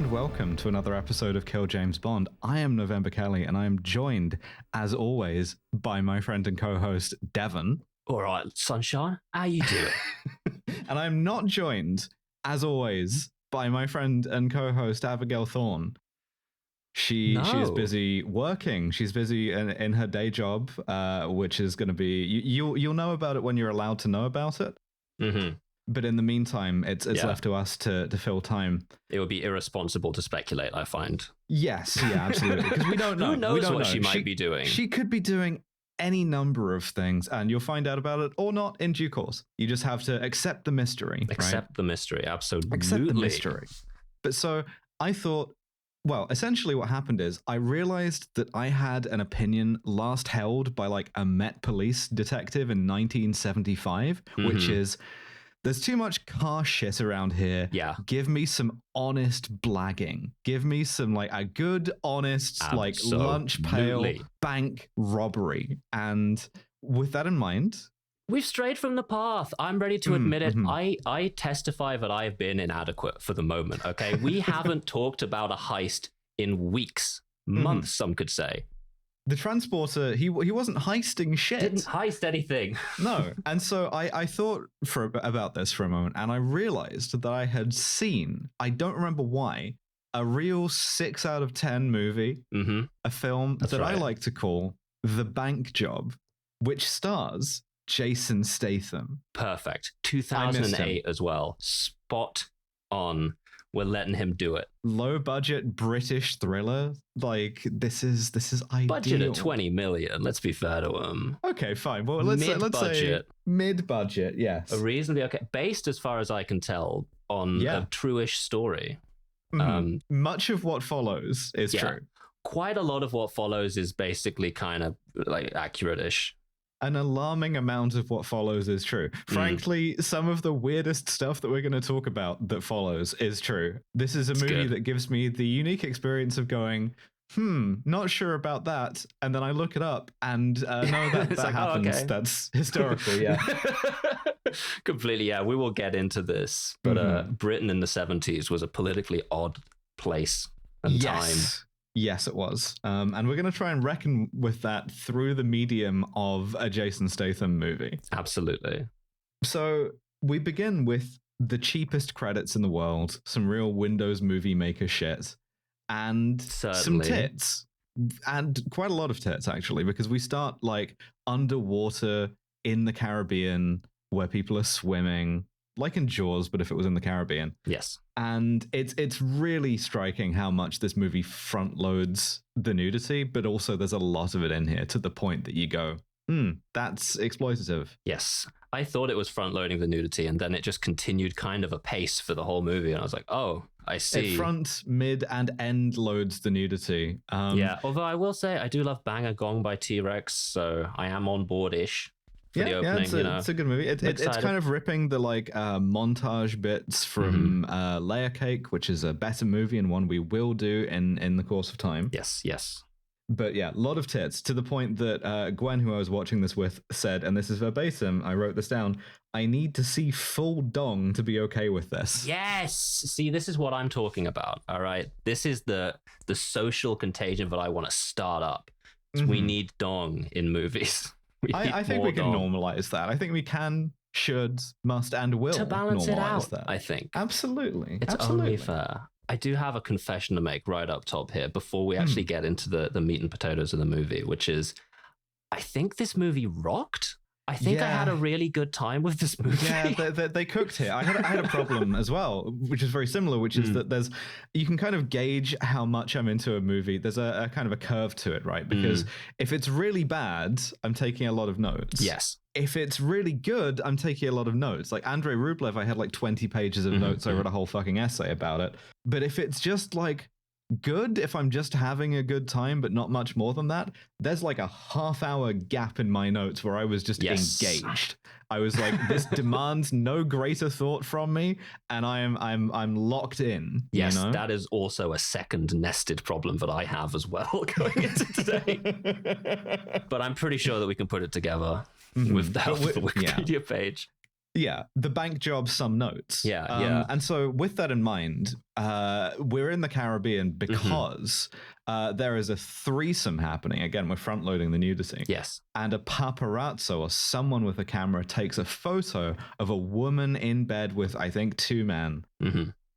and welcome to another episode of Kill James Bond. I am November Kelly, and I am joined, as always, by my friend and co-host, Devon. All right, sunshine, how you doing? And I'm not joined, as always, by my friend and co-host, Abigail Thorne. She is busy working. She's busy in her day job, which is going to be... You'll know about it when you're allowed to know about it. Mm-hmm. But in the meantime, it's left to us to fill time. It would be irresponsible to speculate, I find. Yes, yeah, absolutely. Because we don't know. Who knows what know. she might be doing? She could be doing any number of things, and you'll find out about it or not in due course. You just have to accept the mystery. Accept the mystery, absolutely. Accept the mystery. But so I thought, well, essentially what happened is I realized that I had an opinion last held by like a Met Police detective in 1975, which is... There's too much car shit around here. Yeah. Give me some honest blagging. Give me some like a good, honest, like lunch pail bank robbery. And with that in mind, we've strayed from the path. I'm ready to admit it. I testify that I've been inadequate for the moment. Okay. We haven't talked about a heist in weeks, months, some could say. The transporter, he wasn't heisting shit. Didn't heist anything. No. And so I thought about this for a moment, and I realized that I had seen, I don't remember why, a real 6 out of 10 movie, a film that I like to call The Bank Job, which stars Jason Statham. Perfect. 2008 as well. Spot on. We're letting him do it. Low budget British thriller. Like this is ideal. Budget of 20 million. Let's be fair to him. Okay, fine. Well, let's say mid-budget. Yes, a reasonably okay, based as far as I can tell on a true-ish story. Much of what follows is true. Quite a lot of what follows is basically kind of like accurate-ish. An alarming amount of what follows is true. Frankly, some of the weirdest stuff that we're going to talk about that follows is true. This is a movie that gives me the unique experience of going, not sure about that. And then I look it up and no, that like, happens. Oh, okay. That's historical, yeah. Completely, yeah. We will get into this. But Britain in the 70s was a politically odd place and time. Yes, it was. And we're going to try and reckon with that through the medium of a Jason Statham movie. Absolutely. So we begin with the cheapest credits in the world, some real Windows Movie Maker shit, and some tits. And quite a lot of tits, actually, because we start like underwater in the Caribbean where people are swimming. Like in Jaws, but if it was in the Caribbean. Yes. And it's really striking how much this movie front loads the nudity, but also there's a lot of it in here to the point that you go, that's exploitative. Yes. I thought it was front loading the nudity, and then it just continued kind of a pace for the whole movie. And I was like, oh, I see. It front, mid, and end loads the nudity. Although I will say I do love Bang a Gong by T-Rex, so I am on board-ish. It's a good movie. It's kind of ripping the like montage bits from Layer Cake, which is a better movie and one we will do in the course of time. Yes. But yeah, a lot of tits to the point that Gwen, who I was watching this with, said, and this is verbatim, I wrote this down, I need to see full dong to be okay with this. Yes. See, this is what I'm talking about. All right. This is the social contagion that I want to start up. We need dong in movies. I think we can normalize that. I think we can, should, must, and will to balance it out. That. I think absolutely, it's only fair. I do have a confession to make right up top here before we actually get into the meat and potatoes of the movie, which is, I think this movie rocked. I think I had a really good time with this movie. Yeah, they cooked here. I had a problem as well, which is very similar, which is that you can kind of gauge how much I'm into a movie. There's a kind of a curve to it, right? Because if it's really bad, I'm taking a lot of notes. Yes. If it's really good, I'm taking a lot of notes. Like Andrei Rublev, I had like 20 pages of notes. I wrote a whole fucking essay about it. But if it's just like good, if I'm just having a good time, but not much more than that, there's like a half-hour gap in my notes where I was just engaged. I was like, this demands no greater thought from me, and I'm locked in. Yes, you know? That is also a second nested problem that I have as well going into today. But I'm pretty sure that we can put it together with the help of the Wikipedia page. Yeah, the bank job, some notes. Yeah. And so with that in mind, we're in the Caribbean because there is a threesome happening. Again, we're front loading the nudity. Yes. And a paparazzo or someone with a camera takes a photo of a woman in bed with, I think, 2 men.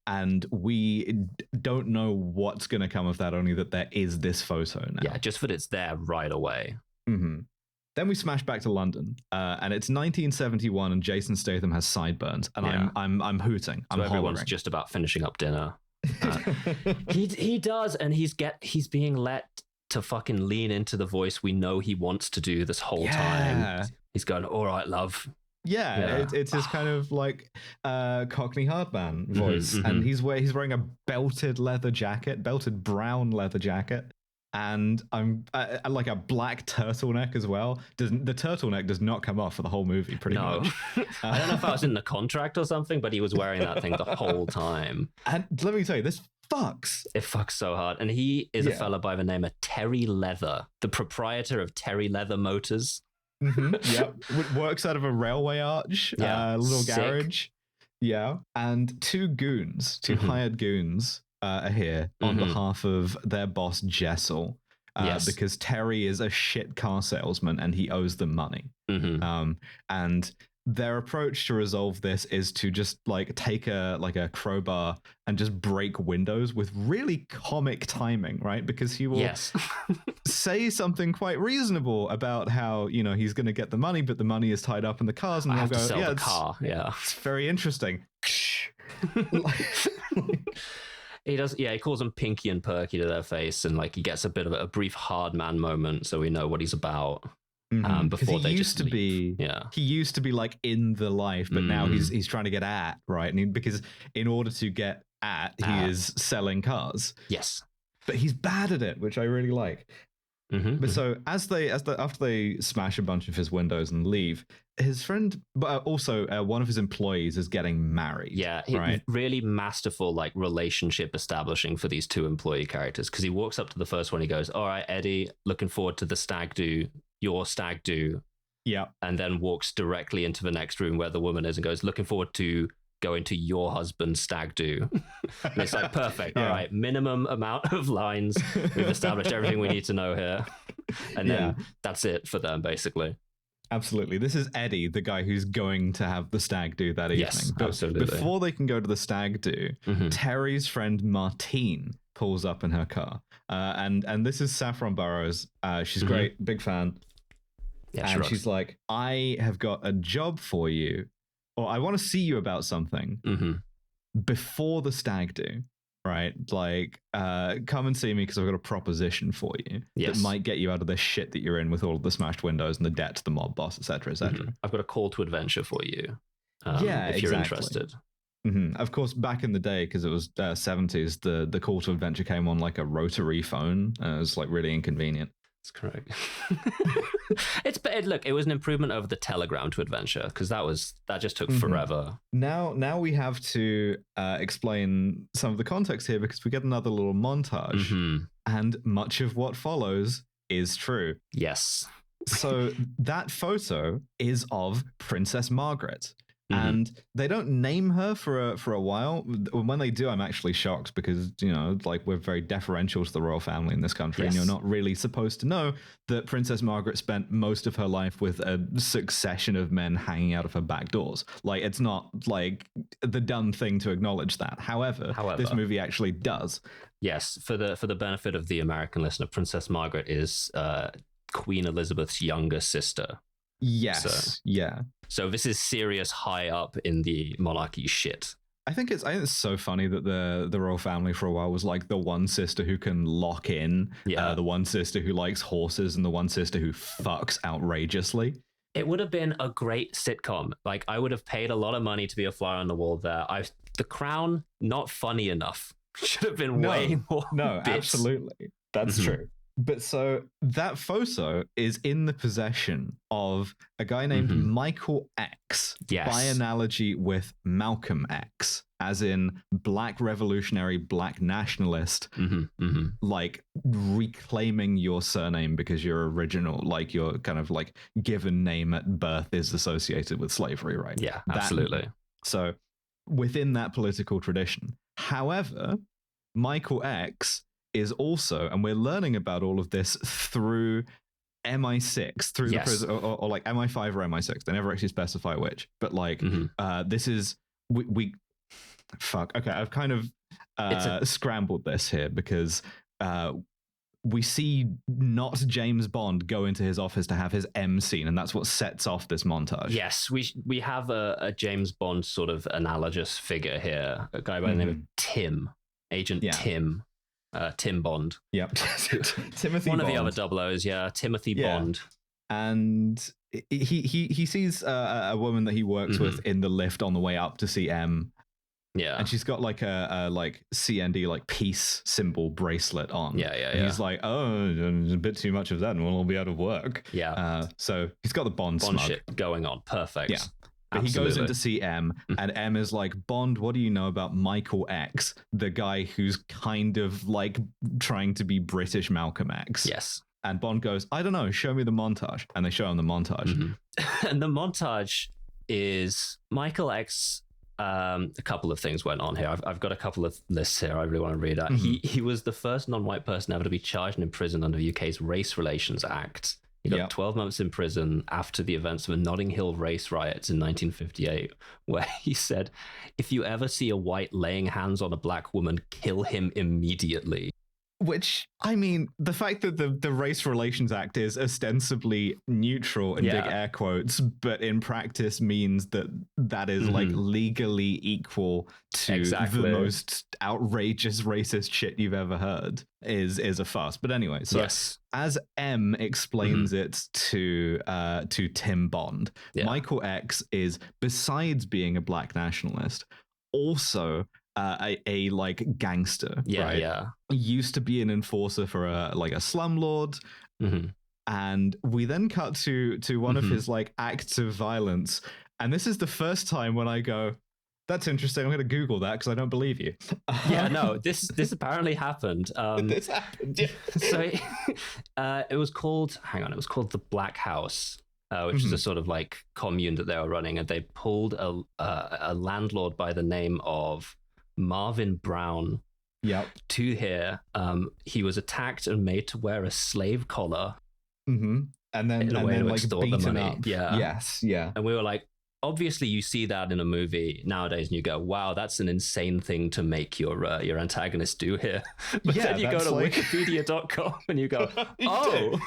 And we don't know what's going to come of that, only that there is this photo now. Yeah, just that it's there right away. Then we smash back to London, and it's 1971, and Jason Statham has sideburns, and I'm hooting. So everyone's just about finishing up dinner. He does, and he's being let to fucking lean into the voice we know he wants to do this whole time. He's going, "All right, love." Yeah. It's his kind of like Cockney hardman voice, and he's wearing a belted brown leather jacket. And I'm like a black turtleneck as well. The turtleneck does not come off for the whole movie, pretty much. I don't know if that was in the contract or something, but he was wearing that thing the whole time. And let me tell you, this fucks. It fucks so hard. And he is a fella by the name of Terry Leather, the proprietor of Terry Leather Motors. Yep. Works out of a railway arch, little garage. Yeah. And 2 hired goons are here on behalf of their boss Jessel, because Terry is a shit car salesman and he owes them money. And their approach to resolve this is to just like take a crowbar and just break windows with really comic timing, right? Because he will say something quite reasonable about how, you know, he's going to get the money, but the money is tied up in the cars, and they'll go, sell the car. It's very interesting. He does, he calls them Pinky and Perky to their face, and like he gets a bit of a brief hard man moment, so we know what he's about. Before he used to be like in the life, but now he's trying to get at, right? And because in order to get at, he is selling cars. Yes, but he's bad at it, which I really like. But so after they smash a bunch of his windows and leave, his friend, but also one of his employees, is getting married. Yeah, right? Really masterful like relationship establishing for these 2 employee characters, because he walks up to the first one, he goes, "All right, Eddie, looking forward to the stag do, your stag do." Yeah, and then walks directly into the next room where the woman is and goes, "Looking forward to going to your husband's stag do." And it's like, perfect. All right, minimum amount of lines. We've established everything we need to know here. And then that's it for them, basically. Absolutely. This is Eddie, the guy who's going to have the stag do that evening. Yes, but absolutely. Before they can go to the stag do, Terry's friend Martine pulls up in her car. And this is Saffron Burrows. She's great, big fan. Yeah, and she's like, "I have got a job for you, or I want to see you about something before the stag do, right? Like, come and see me because I've got a proposition for you that might get you out of the shit that you're in with all of the smashed windows and the debt to the mob boss, etc., etc. I've got a call to adventure for you, if you're interested." Of course, back in the day, because it was 70s, the call to adventure came on like a rotary phone. It was like really inconvenient. That's correct. Look, it was an improvement over the telegram to adventure, because that just took forever. Now we have to explain some of the context here, because we get another little montage, and much of what follows is true. Yes. So that photo is of Princess Margaret. And they don't name her for a while. When they do, I'm actually shocked, because, you know, like, we're very deferential to the royal family in this country, and you're not really supposed to know that Princess Margaret spent most of her life with a succession of men hanging out of her back doors. Like, it's not like the done thing to acknowledge that. However, this movie actually does. Yes, for the benefit of the American listener, Princess Margaret is Queen Elizabeth's younger sister. Yes. So this is serious high up in the monarchy shit. I think it's so funny that the royal family for a while was like the one sister who can lock in, the one sister who likes horses, and the one sister who fucks outrageously. It would have been a great sitcom. Like, I would have paid a lot of money to be a fly on the wall there. The Crown, not funny enough. Should have been way more. No, bits. Absolutely. That's true. But so that photo is in the possession of a guy named Michael X, by analogy with Malcolm X, as in black revolutionary, black nationalist, like reclaiming your surname because your original, like your kind of like given name at birth is associated with slavery, right? Yeah, absolutely. So within that political tradition. However, Michael X is also, and we're learning about all of this through MI6, through the prison, or like MI5 or MI6. They never actually specify which, but like this is we fuck. Okay, I've kind of scrambled this here because we see not James Bond go into his office to have his M scene, and that's what sets off this montage. Yes, we have a James Bond sort of analogous figure here, a guy by the name of Tim, Agent Tim. Tim Bond. Yep. Timothy One Bond. of the other double O's, Timothy Bond. And he sees a woman that he works with in the lift on the way up to see M. Yeah. And she's got like a like CND, like peace symbol bracelet on. And he's like, oh, a bit too much of that and we'll all be out of work. Yeah. So he's got the Bond smug shit going on. Perfect. Yeah. But he goes in to see M, and M is like, Bond, what do you know about Michael X, the guy who's kind of like trying to be British Malcolm X? Yes. And Bond goes, I don't know, show me the montage. And they show him the montage. And the montage is Michael X. A couple of things went on here. I've got a couple of lists here I really want to read out. He was the first non-white person ever to be charged and imprisoned under the UK's Race Relations Act. He got 12 months in prison after the events of the Notting Hill race riots in 1958, where he said, if you ever see a white laying hands on a black woman, kill him immediately. Which, I mean, the fact that the Race Relations Act is ostensibly neutral in big air quotes, but in practice means that is like legally equal to the most outrageous racist shit you've ever heard is a fuss. But anyway, so as M explains it to Tim Bond, Michael X is, besides being a black nationalist, also a like gangster, right? Used to be an enforcer for a slumlord, and we then cut to one of his like acts of violence, and this is the first time when I go, that's interesting, I'm going to Google that because I don't believe you. This apparently happened. This happened. So it was called the Black House, which is a sort of like commune that they were running, and they pulled a landlord by the name of Marvin Brown to here. He was attacked and made to wear a slave collar, and then like beaten up. And we were like, obviously you see that in a movie nowadays and you go, wow, that's an insane thing to make your antagonist do here. But then you go to like wikipedia.com and you go, oh,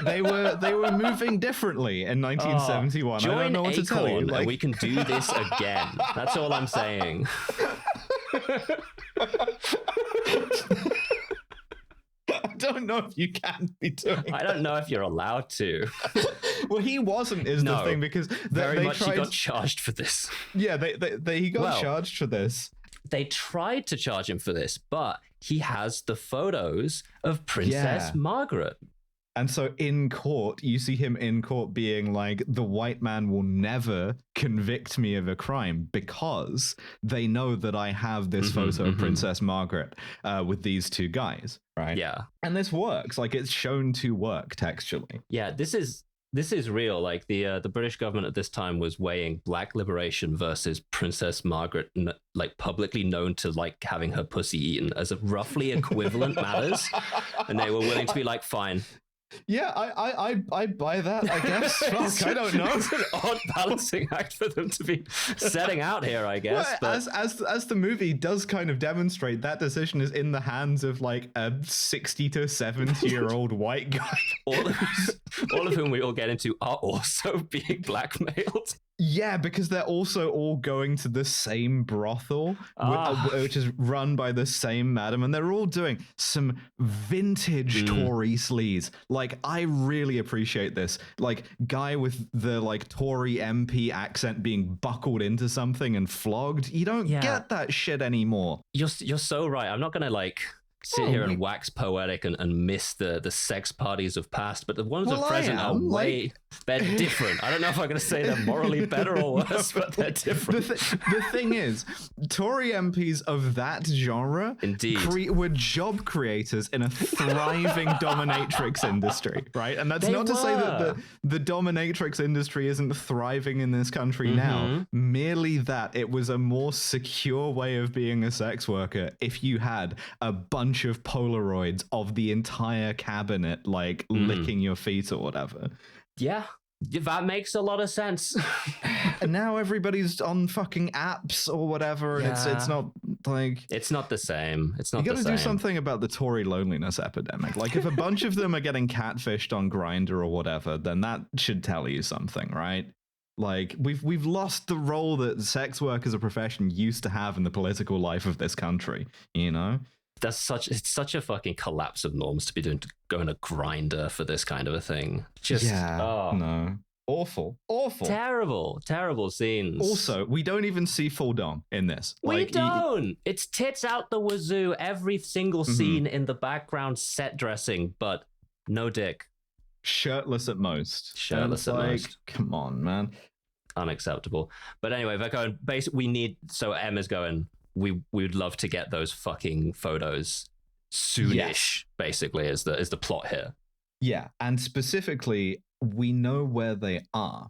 they were moving differently in 1971. I don't know what to tell you. Like, we can do this again. That's all I'm saying. I don't know if you can be doing I don't know if you're allowed to. Well, he wasn't, the thing, because he got charged for this. Yeah, he got charged for this. They tried to charge him for this, but he has the photos of Princess Margaret. And so in court, you see him in court being like, the white man will never convict me of a crime because they know that I have this photo of Princess Margaret with these two guys, right? Yeah. And this works. Like, it's shown to work textually. Yeah, this is real. Like the British government at this time was weighing black liberation versus Princess Margaret, like publicly known to like having her pussy eaten as a roughly equivalent matters. And they were willing to be like, fine. Yeah, I buy that, I guess. Fuck, I don't know. It's an odd balancing act for them to be setting out here, I guess. Well, but as the movie does kind of demonstrate, that decision is in the hands of like a 60 to 70-year-old white guy. All of whom we all get into are also being blackmailed. Yeah, because they're also all going to the same brothel, which is run by the same madam, and they're all doing some vintage Tory sleaze. Like, I really appreciate this. Like, guy with the like Tory MP accent being buckled into something and flogged. You don't get that shit anymore. You're so right. I'm not gonna like sit here and wax poetic and miss the sex parties of past, but the ones of present are way they're different. I don't know if I'm going to say they're morally better or worse, but they're different. The thing is, Tory MPs of that genre were job creators in a thriving dominatrix industry, right? And that's not to say that the dominatrix industry isn't thriving in this country now. Merely that it was a more secure way of being a sex worker if you had a bunch of Polaroids of the entire cabinet like licking your feet or whatever. Yeah, that makes a lot of sense. And now everybody's on fucking apps or whatever, and it's not like it's not the same. It's not. You got to do something about the Tory loneliness epidemic. Like if a bunch of them are getting catfished on Grindr or whatever, then that should tell you something, right? Like we've lost the role that sex work as a profession used to have in the political life of this country, you know? It's such a fucking collapse of norms to be going to Grindr for this kind of a thing. No. Awful. Terrible scenes. Also, we don't even see full dom in this. We don't. It's tits out the wazoo every single scene in the background set dressing, but no dick. Shirtless at most. Most. Come on, man. Unacceptable. But anyway, they're going, basically M is going, we would love to get those fucking photos soonish, basically, is the plot here. Yeah, and specifically, we know where they are.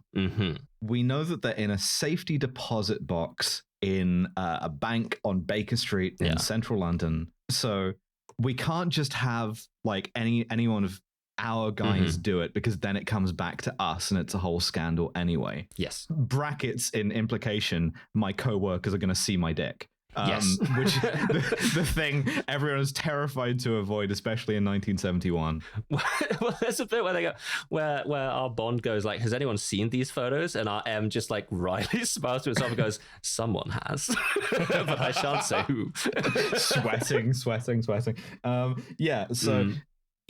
We know that they're in a safety deposit box in a bank on Baker Street in central London. So we can't just have like any one of our guys do it, because then it comes back to us and it's a whole scandal anyway. Yes. Brackets in implication, my co-workers are going to see my dick. Yes. Which the thing everyone is terrified to avoid, especially in 1971. Well, there's a bit where they go, where our Bond goes like, "Has anyone seen these photos?" And our M just like wryly smiles to himself and goes, "Someone has," but I shan't say who. sweating. So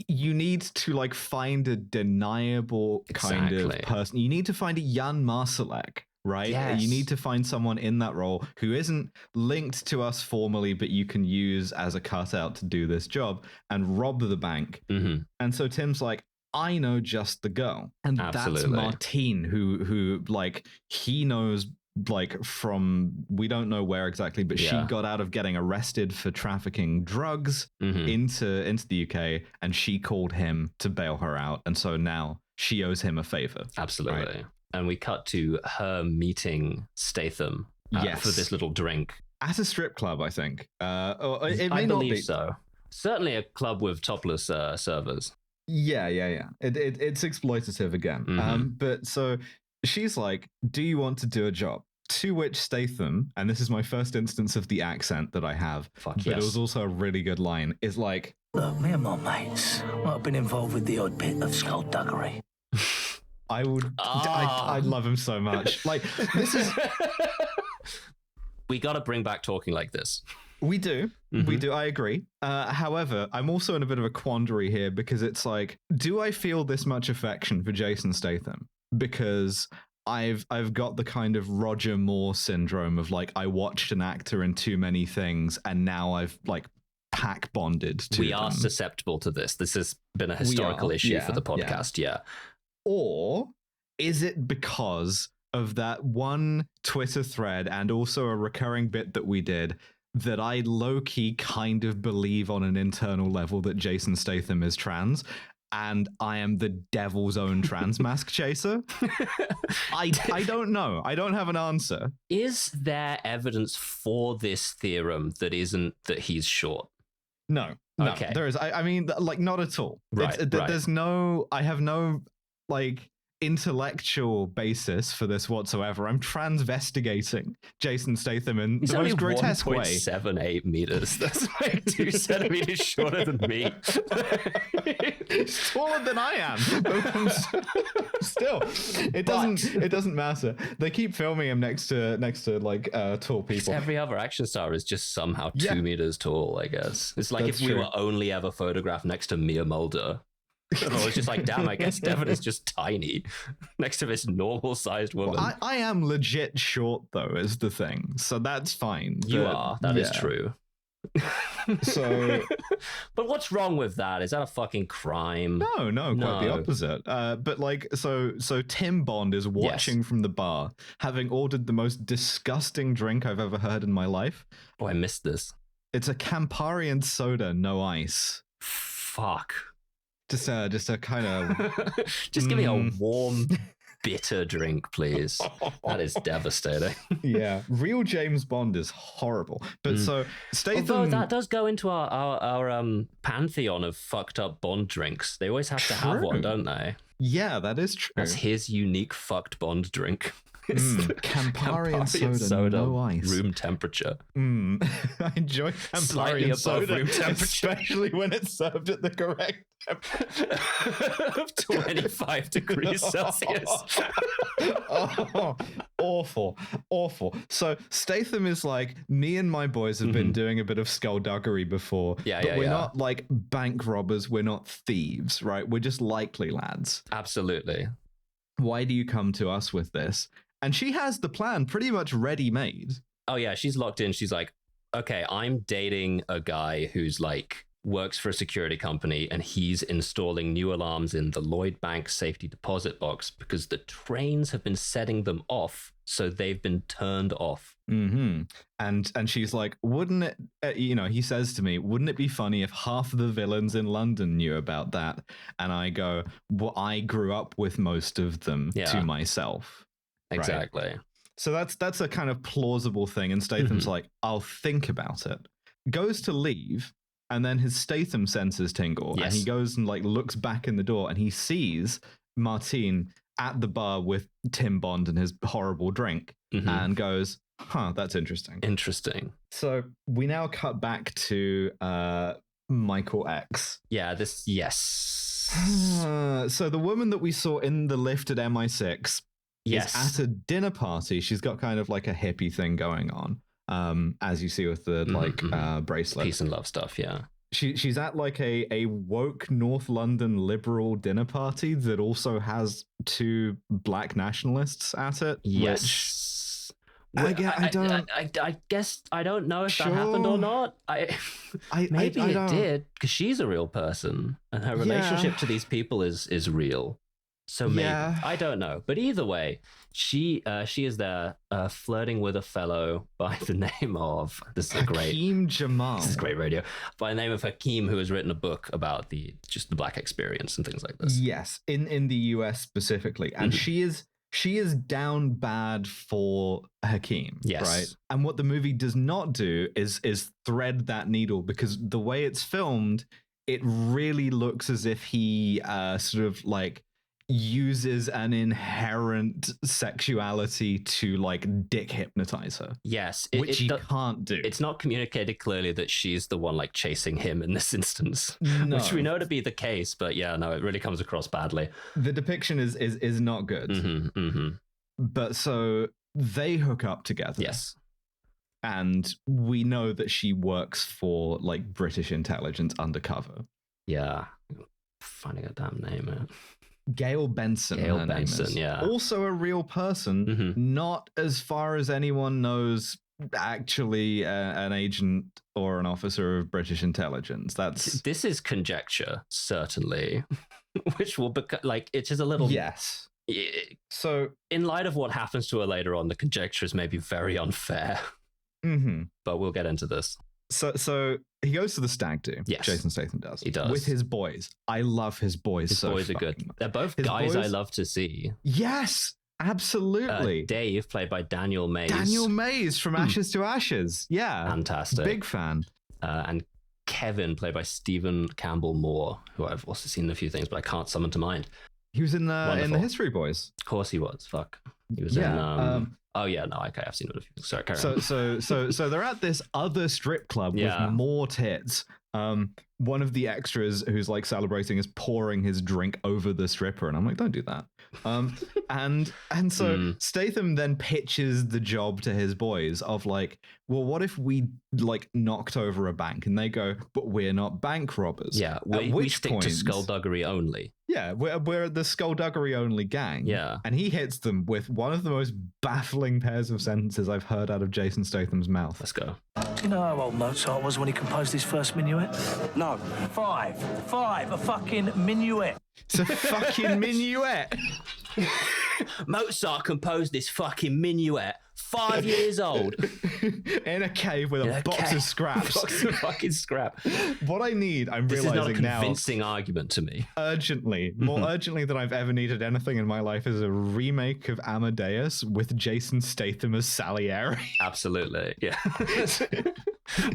you need to like find a deniable kind of person. You need to find a Jan Marsalek. Right? Yes. You need to find someone in that role who isn't linked to us formally, but you can use as a cutout to do this job and rob the bank. And so Tim's like, I know just the girl. And that's Martine, who like, he knows like from, we don't know where exactly, but she got out of getting arrested for trafficking drugs into the UK, and she called him to bail her out. And so now she owes him a favor. Absolutely. Right? And we cut to her meeting Statham for this little drink. At a strip club, I think. It may I not believe be. so. Certainly a club with topless servers. Yeah. It's exploitative again. But so she's like, do you want to do a job? To which Statham, and this is my first instance of the accent that I have, but it was also a really good line, is like, look, me and my mates might have been involved with the odd bit of skullduggery. I love him so much. Like, this is... We got to bring back talking like this. We do. I agree. However, I'm also in a bit of a quandary here, because it's like, do I feel this much affection for Jason Statham? Because I've got the kind of Roger Moore syndrome of like, I watched an actor in too many things and now I've like pack bonded to them. We are susceptible to this. This has been a historical issue for the podcast. Yeah. Or is it because of that one Twitter thread and also a recurring bit that we did that I low-key kind of believe on an internal level that Jason Statham is trans, and I am the devil's own trans mask chaser? I don't know. I don't have an answer. Is there evidence for this theorem that isn't that he's short? No. Okay. There is. I mean, like, not at all. Right. There's no... I have no... like intellectual basis for this whatsoever. I'm transvestigating Jason Statham in the most grotesque way. 1.78 meters. That's like 2 centimeters shorter than me. He's taller than I am. Still, it doesn't matter. They keep filming him next to like tall people. Every other action star is just somehow 2 meters tall, I guess. It's like if we were only ever photographed next to Mia Mulder. I was just like, damn, I guess Devon is just tiny next to this normal-sized woman. Well, I am legit short, though, is the thing. So that's fine. You are. That is true. So, but what's wrong with that? Is that a fucking crime? no, quite the opposite. But like, so Tim Bond is watching from the bar, having ordered the most disgusting drink I've ever heard in my life. Oh, I missed this. It's a Campari soda, no ice. Fuck. Just a kind of. Just give me a warm, bitter drink, please. That is devastating. Yeah, real James Bond is horrible. But so Statham. Although that does go into our pantheon of fucked up Bond drinks. They always have to have one, don't they? Yeah, that is true. That's his unique fucked Bond drink. Campari and soda, no ice, room temperature. I enjoy Campari and soda, room temperature, especially when it's served at the correct temperature of 25 degrees Celsius. Awful. So Statham is like, me and my boys have been doing a bit of skullduggery before, but we're not like bank robbers, we're not thieves, right? We're just likely lads. Absolutely. Why do you come to us with this? And she has the plan pretty much ready-made. Oh, yeah. She's locked in. She's like, okay, I'm dating a guy who's like works for a security company and he's installing new alarms in the Lloyds Bank safety deposit box because the trains have been setting them off. So they've been turned off. And she's like, wouldn't it, he says to me, wouldn't it be funny if half the villains in London knew about that? And I go, well, I grew up with most of them to myself. Exactly. Right? So that's a kind of plausible thing. And Statham's like, I'll think about it. Goes to leave. And then his Statham senses tingle. And he goes and like looks back in the door and he sees Martine at the bar with Tim Bond and his horrible drink and goes, that's interesting. Interesting. So we now cut back to Michael X. Yeah, yes. So the woman that we saw in the lift at MI6 is at a dinner party. She's got kind of like a hippie thing going on, as you see with the bracelet. Peace and love stuff, yeah. She's at like a woke North London liberal dinner party that also has two black nationalists at it. Yes. I guess I don't know if that happened or not. Maybe it did because she's a real person and her relationship to these people is real. So maybe I don't know, but either way, she is there flirting with a fellow by the name of Hakeem Jamal. This is great radio. By the name of Hakeem, who has written a book about the black experience and things like this. Yes, in the US specifically, and she is down bad for Hakeem. Yes, right. And what the movie does not do is thread that needle, because the way it's filmed, it really looks as if he sort of like uses an inherent sexuality to like dick hypnotize her. Yes, which he can't do. It's not communicated clearly that she's the one like chasing him in this instance, which we know to be the case. But yeah, no, it really comes across badly. The depiction is not good. But so they hook up together. Yes, and we know that she works for like British intelligence undercover. Yeah, finding a damn name, man. Gail Benson. Gail Benson, yeah. Also a real person, not as far as anyone knows, actually an agent or an officer of British intelligence. This is conjecture, certainly, which will become like it is a little. Yes. So in light of what happens to her later on, the conjecture is maybe very unfair. But we'll get into this. So he goes to the stag do. Yes. Jason Statham does. He does. With his boys. I love his boys. His boys are good. They're both guys I love to see. Yes, absolutely. Dave, played by Daniel Mays. Daniel Mays from Ashes to Ashes. Yeah. Fantastic. Big fan. And Kevin, played by Stephen Campbell Moore, who I've also seen in a few things, but I can't summon to mind. He was in the History Boys. Of course he was. Fuck. He was in... oh yeah, no, okay, I've seen it a few. Sorry, carry on. So they're at this other strip club with more tits. One of the extras who's like celebrating is pouring his drink over the stripper, and I'm like, don't do that. And so Statham then pitches the job to his boys of like, well, what if we like knocked over a bank? And they go, but we're not bank robbers. Yeah, we stick to skullduggery only. Yeah, we're the skullduggery only gang. Yeah. And he hits them with one of the most baffling pairs of sentences I've heard out of Jason Statham's mouth. Let's go. Do you know how old Mozart was when he composed his first minuet? No. Five, a fucking minuet. It's a fucking minuet. Mozart composed this fucking minuet 5 years old. In a cave with a box of scraps. Box of fucking scrap. What I need, I'm this realizing now. This is not a convincing argument to me. Urgently, more urgently than I've ever needed anything in my life, is a remake of Amadeus with Jason Statham as Salieri. Absolutely, yeah.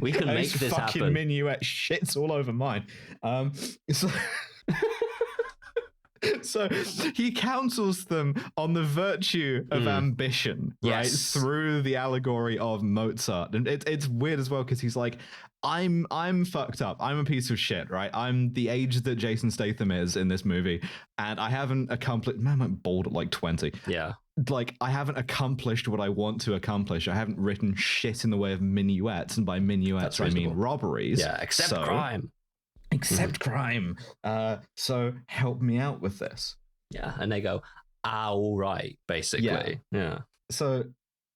We can make this fucking happen. Minuet shits all over mine. So he counsels them on the virtue of ambition, right? Through the allegory of Mozart. And it's weird as well, because he's like, I'm fucked up. I'm a piece of shit, right? I'm the age that Jason Statham is in this movie, and I haven't accomplished. Man, I'm bald at like 20. Yeah. Like, I haven't accomplished what I want to accomplish. I haven't written shit in the way of minuets, and by minuets I mean robberies. Yeah, except crime. Except crime. So help me out with this. Yeah, and they go, all right, basically. Yeah. So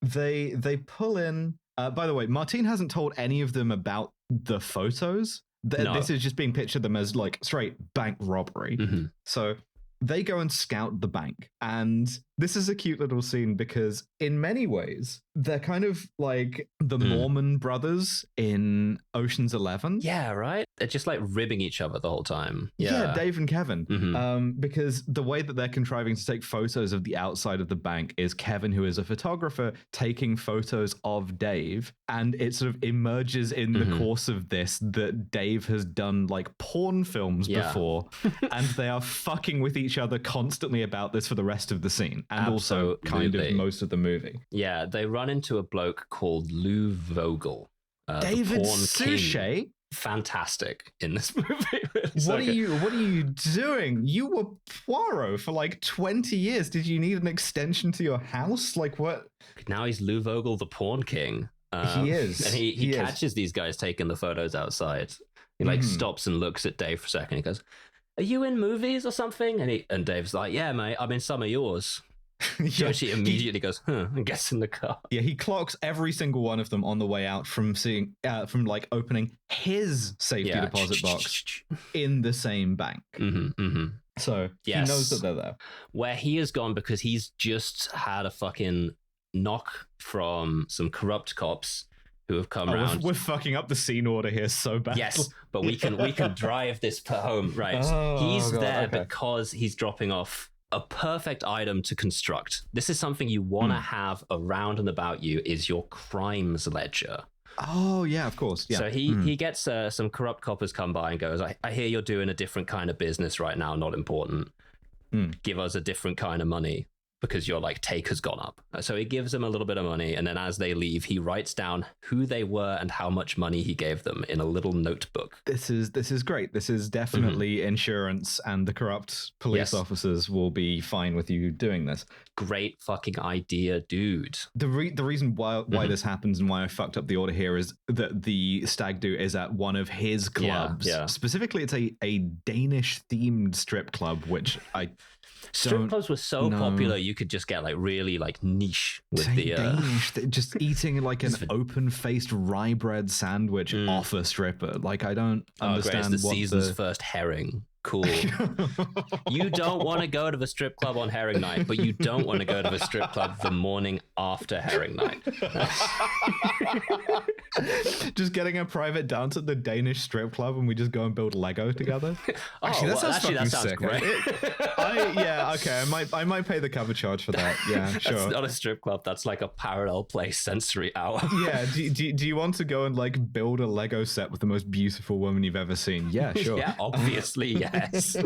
they pull in. By the way, Martine hasn't told any of them about the photos. No. This is just being pictured them as like straight bank robbery. So they go and scout the bank, and this is a cute little scene because in many ways they're kind of like the Mormon brothers in Ocean's 11. Yeah, right? They're just like ribbing each other the whole time. Yeah, Dave and Kevin. Because the way that they're contriving to take photos of the outside of the bank is Kevin, who is a photographer, taking photos of Dave, and it sort of emerges in the course of this that Dave has done like porn films before, and they are fucking with each other constantly about this for the rest of the scene, and also kind of most of the movie. Yeah, they run into a bloke called Lou Vogel. David Suchet. Fantastic in this movie. What are you doing? You were Poirot for like 20 years. Did you need an extension to your house? Like what? Now he's Lou Vogel, the porn king. He is. And he catches these guys taking the photos outside. He like stops and looks at Dave for a second. He goes, "Are you in movies or something?" And Dave's like, "Yeah, mate, I'm in some of yours." Joshi immediately goes, and gets in the car. Yeah, he clocks every single one of them on the way out from from like opening his safety deposit box in the same bank. So he knows that they're there. Where he has gone because he's just had a fucking knock from some corrupt cops who have come around. We're fucking up the scene order here so bad. Yes, but we can drive this home. Right. He's there because he's dropping off a perfect item to construct. This is something you want to have around and about you, is your crimes ledger. Oh, yeah, of course. Yeah. So he gets some corrupt coppers come by and goes, I hear you're doing a different kind of business right now, not important. Give us a different kind of money because your like take has gone up. So he gives them a little bit of money, and then as they leave, he writes down who they were and how much money he gave them in a little notebook. This is great. This is definitely insurance, and the corrupt police officers will be fine with you doing this. Great fucking idea, dude. The reason why this happens and why I fucked up the order here is that the stag do is at one of his clubs. Yeah. Specifically, it's a Danish themed strip club, which strip clubs were so popular you could just get like really like niche with the Danish, just eating like an open-faced rye bread sandwich off a stripper. Like I don't understand it's the season's first herring. Cool. You don't want to go to the strip club on herring night, but you don't want to go to the strip club the morning after herring night. Just getting a private dance at the Danish strip club and we just go and build Lego together. That sounds great. I might pay the cover charge for that. Yeah, sure. That's not a strip club. That's like a parallel place sensory hour. Yeah. Do you want to go and like build a Lego set with the most beautiful woman you've ever seen? Yeah, sure. Yeah, obviously, yes.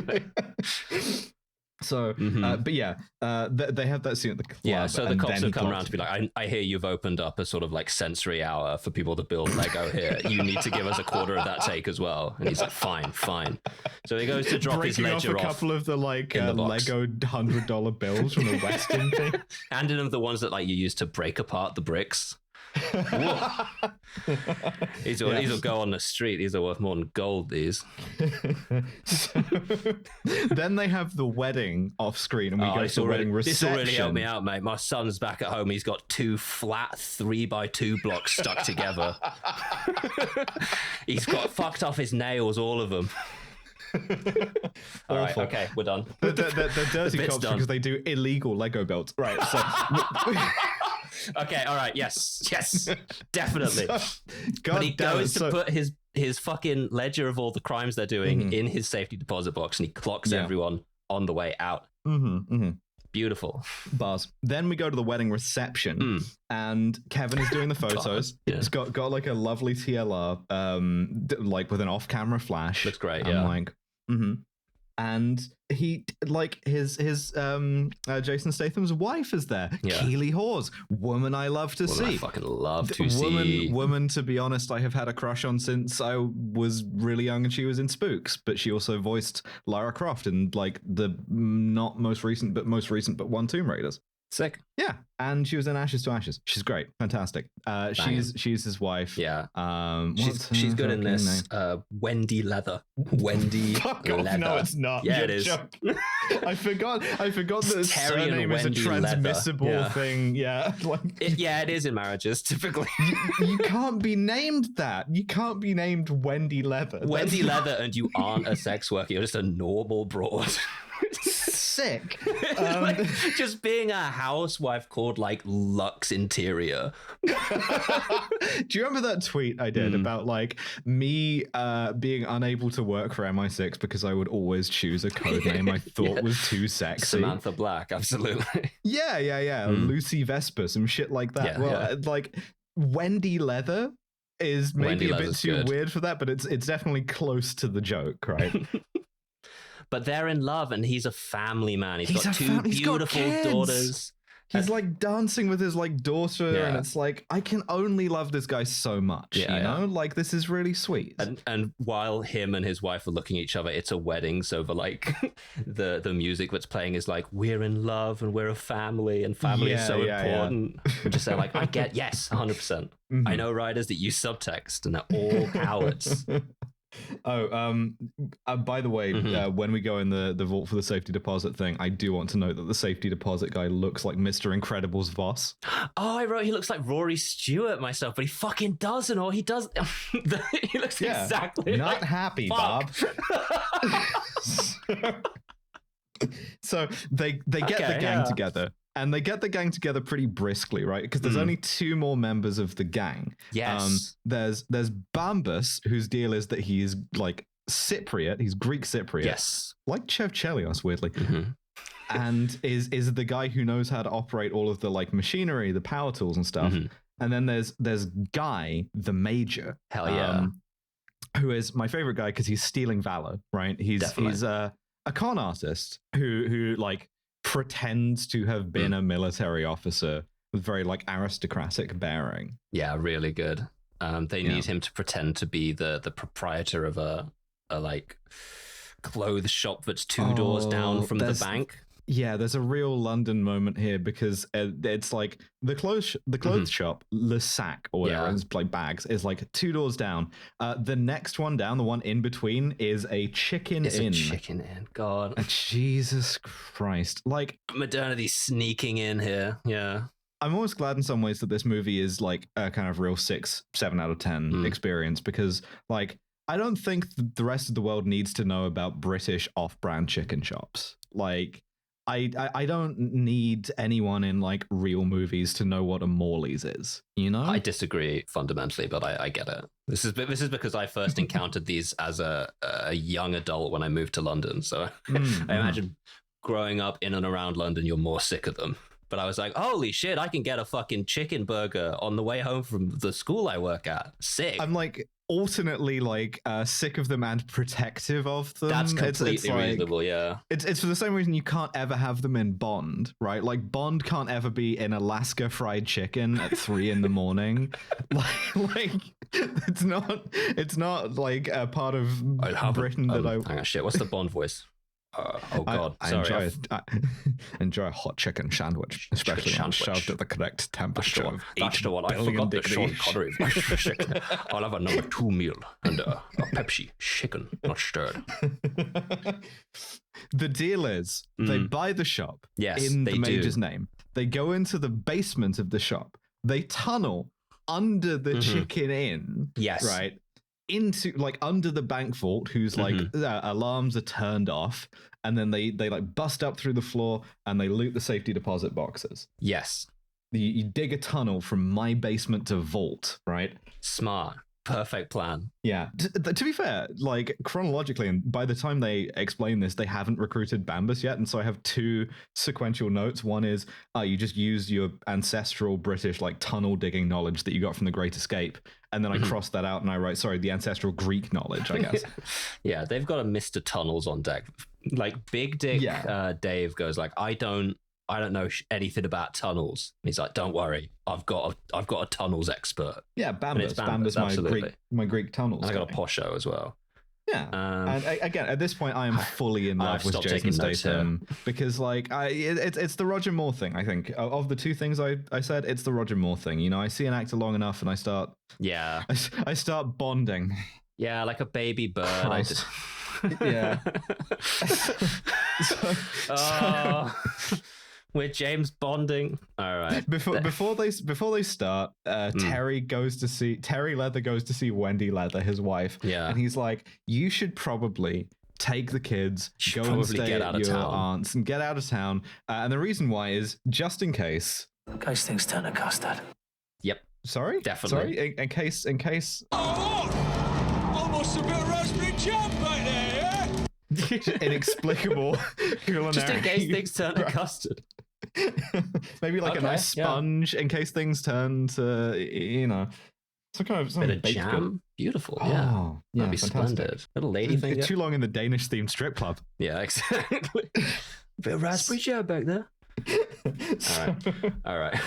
So, but yeah, they have that scene at the club. Yeah, so the cops have come around to be like, I hear you've opened up a sort of like sensory hour for people to build Lego here. You need to give us a quarter of that take as well. And he's like, fine. So he goes to drop his ledger off. A couple of the like Lego $100 bills from the Western thing. Handing him the ones that like you use to break apart the bricks. These will go on the street. These are worth more than gold, these. So, then they have the wedding off screen, and we go to the wedding reception. This will really help me out, mate. My son's back at home. He's got 2 flat 3x2 blocks stuck together. He's got fucked off his nails, all of them. All right, okay, we're done. They're dirty cops because they do illegal Lego builds. Right, so... Okay, all right, yes, definitely. But he goes to put his fucking ledger of all the crimes they're doing in his safety deposit box, and he clocks everyone on the way out. Beautiful. Bars. Then we go to the wedding reception, and Kevin is doing the photos. He's got like a lovely TLR, like with an off-camera flash. Looks great. I'm like, and he like his Jason Statham's wife is there. Keely Hawes, woman I love to see. I fucking love to see. Woman, to be honest, I have had a crush on since I was really young and she was in Spooks, but she also voiced Lara Croft in like the not most recent but one Tomb Raiders. Sick. Yeah, and she was in Ashes to Ashes. She's great, fantastic. She's his wife. Yeah. She's good in this. Wendy Leather. Wendy Leather. No, it's not. Yeah, it is. I forgot that his surname is a transmissible thing. Yeah. It is in marriages typically. You can't be named that. You can't be named Wendy Leather. Wendy Leather, and you aren't a sex worker. You're just a normal broad. Sick. Like, just being a housewife called like Lux Interior. Do you remember that tweet I did about like me being unable to work for MI6 because I would always choose a code name I thought was too sexy? Samantha Black, absolutely. Yeah. Lucy Vesper, some shit like that. Like Wendy Leather is maybe a bit too weird for that, but it's definitely close to the joke, right? But they're in love, and he's a family man. He's got 2 beautiful daughters. He's like dancing with his like daughter, and it's like, I can only love this guy so much. You know, like this is really sweet. And while him and his wife are looking at each other, it's a wedding. So like the music that's playing is like, we're in love and we're a family, and family is so important. And just say like, I get 100%. I know writers that use subtext, and they're all cowards. By the way, when we go in the vault for the safety deposit thing, I do want to note that the safety deposit guy looks like Mr. Incredible's boss. Oh, I wrote he looks like Rory Stewart myself, but he fucking doesn't, or he does. He looks exactly not like, happy, fuck. Bob. So they get the gang together. And they get the gang together pretty briskly, right? Because there's only 2 more members of the gang. Yes. There's Bambus, whose deal is that he's like Cypriot. He's Greek Cypriot. Yes. Like Chev Chelios, weirdly. And is the guy who knows how to operate all of the like machinery, the power tools and stuff. And then there's Guy, the Major. Hell yeah. Who is my favorite guy because he's stealing valor, right? He's a con artist who like pretends to have been a military officer with very like aristocratic bearing. Yeah, really good. They need him to pretend to be the proprietor of a like clothes shop that's 2 doors down from the bank. Yeah, there's a real London moment here because it's like the clothes shop, Le Sac or whatever, it's like bags, is like 2 doors down. The next one down, the one in between, is a chicken inn. It's a chicken inn. God. Jesus Christ. Like modernity sneaking in here. Yeah. I'm almost glad in some ways that this movie is like a kind of real 6, 7 out of 10 experience because like I don't think the rest of the world needs to know about British off-brand chicken shops. Like I don't need anyone in like real movies to know what a Morley's is, you know? I disagree fundamentally, but I get it. This is because I first encountered these as a young adult when I moved to London. So I imagine growing up in and around London, you're more sick of them. But I was like, holy shit, I can get a fucking chicken burger on the way home from the school I work at. Sick. I'm like alternately like sick of them and protective of them. That's completely it's like, reasonable, yeah. It's for the same reason you can't ever have them in Bond, right? Like Bond can't ever be in Alaska fried chicken at 3 a.m. like it's not like a part of Britain that I... Hang on, shit, what's the Bond voice? Oh God! I enjoy a hot chicken sandwich, especially when shoved at the correct temperature. That's the one. I forgot the Sean Connery. I'll have a number 2 meal and a Pepsi, chicken, not stirred. The deal is they buy the shop in the major's name. They go into the basement of the shop. They tunnel under the chicken inn. Yes. Right. Into like under the bank vault, whose like alarms are turned off, and then they like bust up through the floor and they loot the safety deposit boxes. Yes. You dig a tunnel from my basement to vault, right? Smart. Perfect plan. Yeah. To be fair, like chronologically, and by the time they explain this, they haven't recruited Bambus yet. And so I have 2 sequential notes. One is, you just use your ancestral British like tunnel digging knowledge that you got from the Great Escape. And then I cross that out and I write, sorry, the ancestral Greek knowledge, I guess. Yeah, they've got a Mr. Tunnels on deck. Like Big Dick Dave goes like, I don't know anything about tunnels. And he's like, don't worry, I've got a tunnels expert. Yeah, Bambus, my Greek tunnels. And I got a posho as well. Yeah, and again, at this point, I am fully in love with Jason Statham because, like, it's the Roger Moore thing. I think of the 2 things I said, it's the Roger Moore thing. You know, I see an actor long enough, and I start bonding. Yeah, like a baby bird. Yeah. We're James bonding. All right. Before they start, Terry Leather goes to see Wendy Leather, his wife. Yeah. And he's like, you should probably take the kids, go and stay at your aunt's and get out of town. And the reason why is just in case. In case things turn to custard. Yep. Sorry? Definitely. Sorry? In case. Oh, almost a bit of raspberry jam back there, yeah? Inexplicable culinary. Just in case things turn to custard. Maybe like a nice sponge in case things turn to, you know, some kind of bit of jam. Good. Beautiful. Yeah. That'd be fantastic. Splendid. Little lady thing. It's too long in the Danish themed strip club. Yeah, exactly. Bit of raspberry jam back there. All right.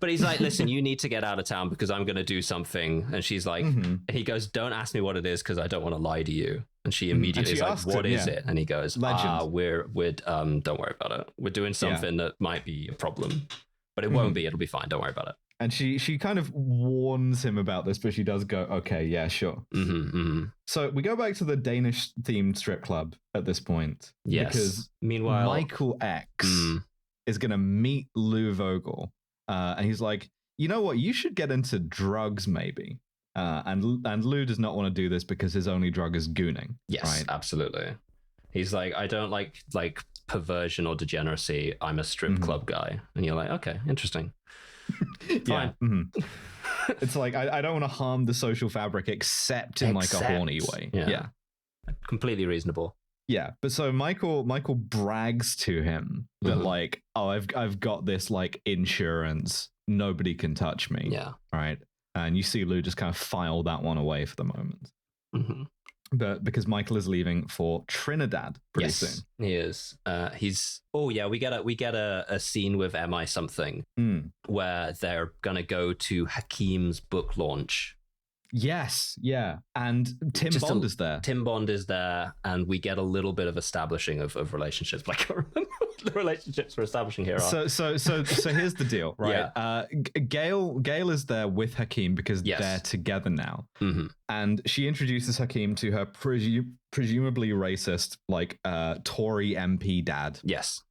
But he's like, listen, you need to get out of town because I'm going to do something. And she's like, he goes, don't ask me what it is because I don't want to lie to you. And she immediately is like, what is it? And he goes, we're don't worry about it. We're doing something that might be a problem, but it won't be. It'll be fine. Don't worry about it. And she kind of warns him about this, but she does go, okay, yeah, sure. So we go back to the Danish themed strip club at this point. Yes. Because meanwhile, Michael X is going to meet Lou Vogel. And he's like, you know what? You should get into drugs maybe. And Lou does not want to do this because his only drug is gooning. Yes, right? Absolutely. He's like, I don't like perversion or degeneracy. I'm a strip club guy. And you're like, okay, interesting. Fine. Yeah. It's like, I don't want to harm the social fabric except in like a horny way. Yeah. Completely reasonable. Yeah, but so Michael brags to him that like, oh, I've got this like insurance. Nobody can touch me. Yeah. Right. And you see Lou just kind of file that one away for the moment. But because Michael is leaving for Trinidad pretty soon. He is. We get a scene with MI something where they're gonna go to Hakeem's book launch. Yes, yeah. And Tim Bond is there. Tim Bond is there, and we get a little bit of establishing of relationships. But I can't remember what the relationships we're establishing here are. So here's the deal, right? Yeah. Gail is there with Hakeem because they're together now. And she introduces Hakeem to her presumably racist, like Tory MP dad. Yes.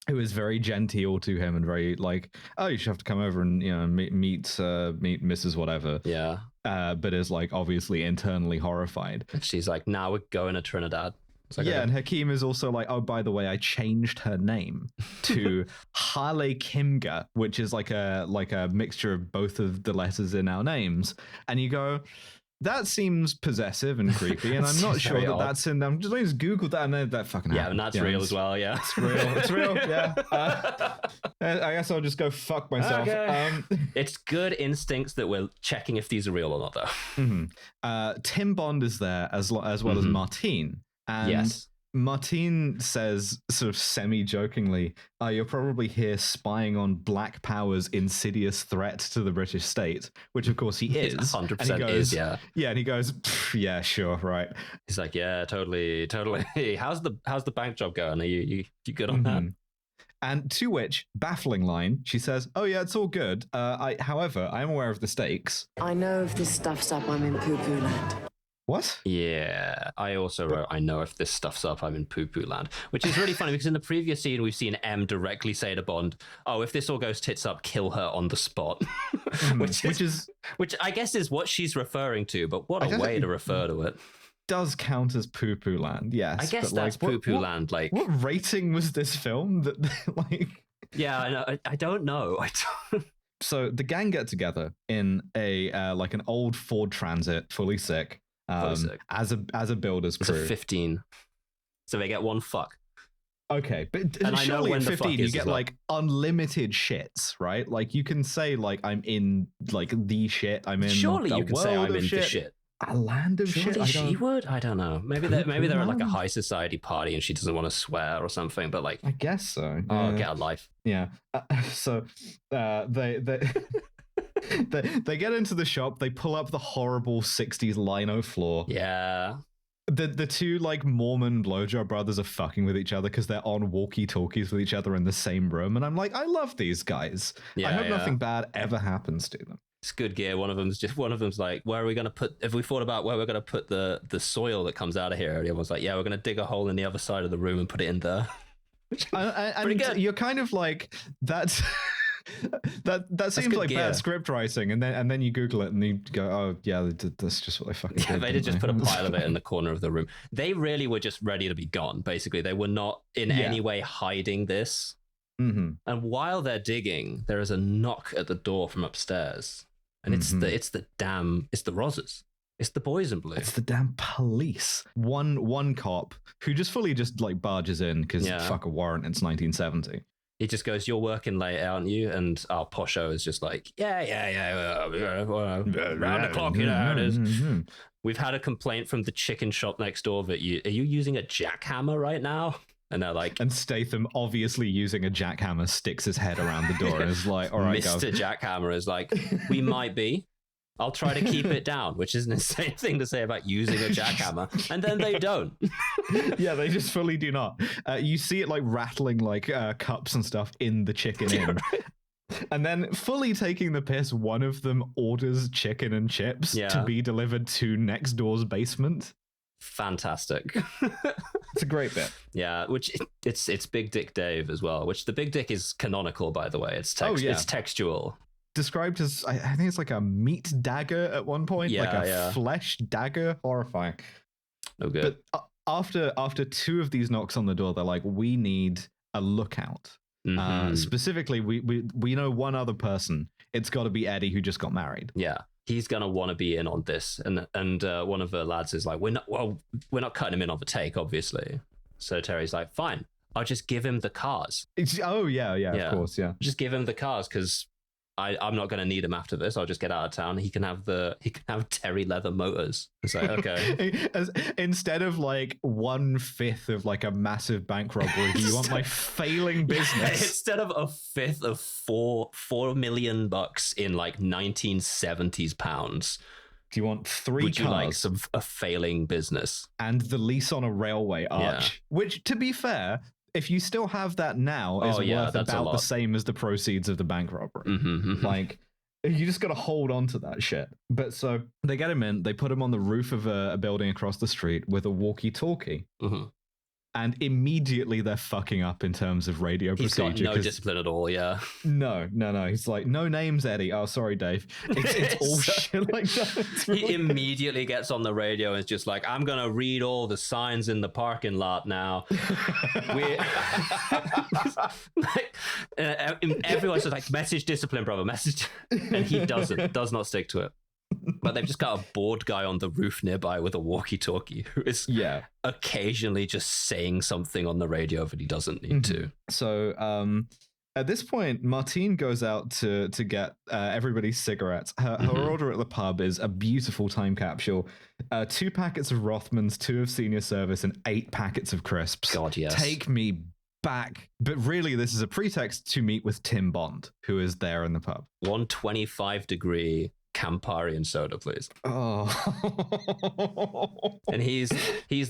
Who is very genteel to him and very like, oh, you should have to come over and, you know, meet Mrs. Whatever. Yeah. But is like obviously internally horrified. She's like, now we're going to Trinidad. Like, yeah, and Hakeem is also like, oh, by the way, I changed her name to Hale Kimga, which is like a mixture of both of the letters in our names. And you go, that seems possessive and creepy, and I'm not sure that that's in them. Just Google that, and that fucking happened. And that's real as well. Yeah, it's real. It's real. Yeah. I guess I'll just go fuck myself. Okay. It's good instincts that we're checking if these are real or not, though. Tim Bond is there as well as Martine. And Martine says, sort of semi-jokingly, you're probably here spying on Black Power's insidious threat to the British state, which of course he is. 100% is, yeah. Yeah, and he goes, yeah, sure, right. He's like, yeah, totally. How's the bank job going? Are you good on that? And to which, baffling line, she says, oh yeah, it's all good. However, I am aware of the stakes. I know if this stuff's up, I'm in poo-poo land. What? Yeah, I also wrote, I know if this stuff's up, I'm in poo-poo land, which is really funny because in the previous scene, we've seen M directly say to Bond, oh, if this all goes tits up, kill her on the spot, which I guess is what she's referring to, but what a way to refer to it. Does count as poo-poo land, yes. I guess that's poo-poo land. Like, what rating was this film that, like... Yeah, I know. I don't know. I don't... So the gang get together in a like an old Ford Transit, fully sick. As a builder's crew. It's a 15. So they get one fuck. Okay, but surely at 15 you get like unlimited shits, right? Like you can say like I'm in like the shit. I'm in. Surely you can say I'm in shit. the shit. A land of shit. She would. I don't know. Maybe they're at like a high society party and she doesn't want to swear or something. But like, I guess so. Oh, get a life. Yeah. So they. They get into the shop, they pull up the horrible 60s lino floor. Yeah. The two like Mormon blowjob brothers are fucking with each other because they're on walkie-talkies with each other in the same room. And I'm like, I love these guys. I hope nothing bad ever happens to them. It's good gear. One of them's like, where are we going to put, have we thought about where we're going to put the soil that comes out of here? And the other one's like, yeah, we're going to dig a hole in the other side of the room and put it in there. Pretty good. You're kind of like, that's... That seems like bad script writing, and then you Google it and you go, oh yeah, that's just what they fucking did. Yeah, they did just put a pile of it in the corner of the room. They really were just ready to be gone. Basically, they were not in any way hiding this. Mm-hmm. And while they're digging, there is a knock at the door from upstairs, and it's the Rozzers. It's the boys in blue. It's the damn police. One cop who just fully like barges in because fuck a warrant. It's 1970. He just goes, you're working late, aren't you? And our Posho is just like, yeah, round the clock, you know how it is. We've had a complaint from the chicken shop next door that are you using a jackhammer right now? And they're like... And Statham, obviously using a jackhammer, sticks his head around the door and is like, all right, Mr. Jackhammer is like, we might be. I'll try to keep it down, which is an insane thing to say about using a jackhammer. And then they don't. Yeah, they just fully do not. You see it like rattling like cups and stuff in the chicken inn. And then fully taking the piss, one of them orders chicken and chips to be delivered to next door's basement. Fantastic. It's a great bit. Yeah, which it's Big Dick Dave as well, which the Big Dick is canonical, by the way. It's textual. Described as, I think it's like a meat dagger at one point, like a flesh dagger. Horrifying. No good. But after two of these knocks on the door, they're like, we need a lookout. Specifically, we know one other person. It's got to be Eddie, who just got married. Yeah, he's gonna want to be in on this, and one of the lads is like, we're not cutting him in on the take, obviously. So Terry's like, fine, I'll just give him the cars. Of course, yeah. Just give him the cars because I'm not going to need him after this. I'll just get out of town. He can have Terry leather motors. It's like, okay. Instead of like 1/5 of like a massive bank robbery, do you want my failing business? Instead of 1/5 of $4 million in like 1970s pounds. Do you want 3 Would cars? You like a failing business? And the lease on a railway arch. Which, to be fair, if you still have that now, is worth about the same as the proceeds of the bank robbery. Like, you just got to hold on to that shit. But so they get him in, they put him on the roof of a building across the street with a walkie-talkie. And immediately they're fucking up in terms of radio procedure. He's got no discipline at all, yeah. No. He's like, no names, Eddie. Oh, sorry, Dave. It's all shit like that. He immediately gets on the radio and is just like, I'm going to read all the signs in the parking lot now. Everyone's just like, message discipline, brother, message. And he does not stick to it. But they've just got a bored guy on the roof nearby with a walkie-talkie who is occasionally just saying something on the radio that he doesn't need to. So At this point, Martine goes out to get everybody's cigarettes. Her order at the pub is a beautiful time capsule. 2 packets of Rothmans, 2 of senior service, and 8 packets of crisps. God, yes. Take me back. But really, this is a pretext to meet with Tim Bond, who is there in the pub. 125-degree Campari and soda, please. Oh. And he's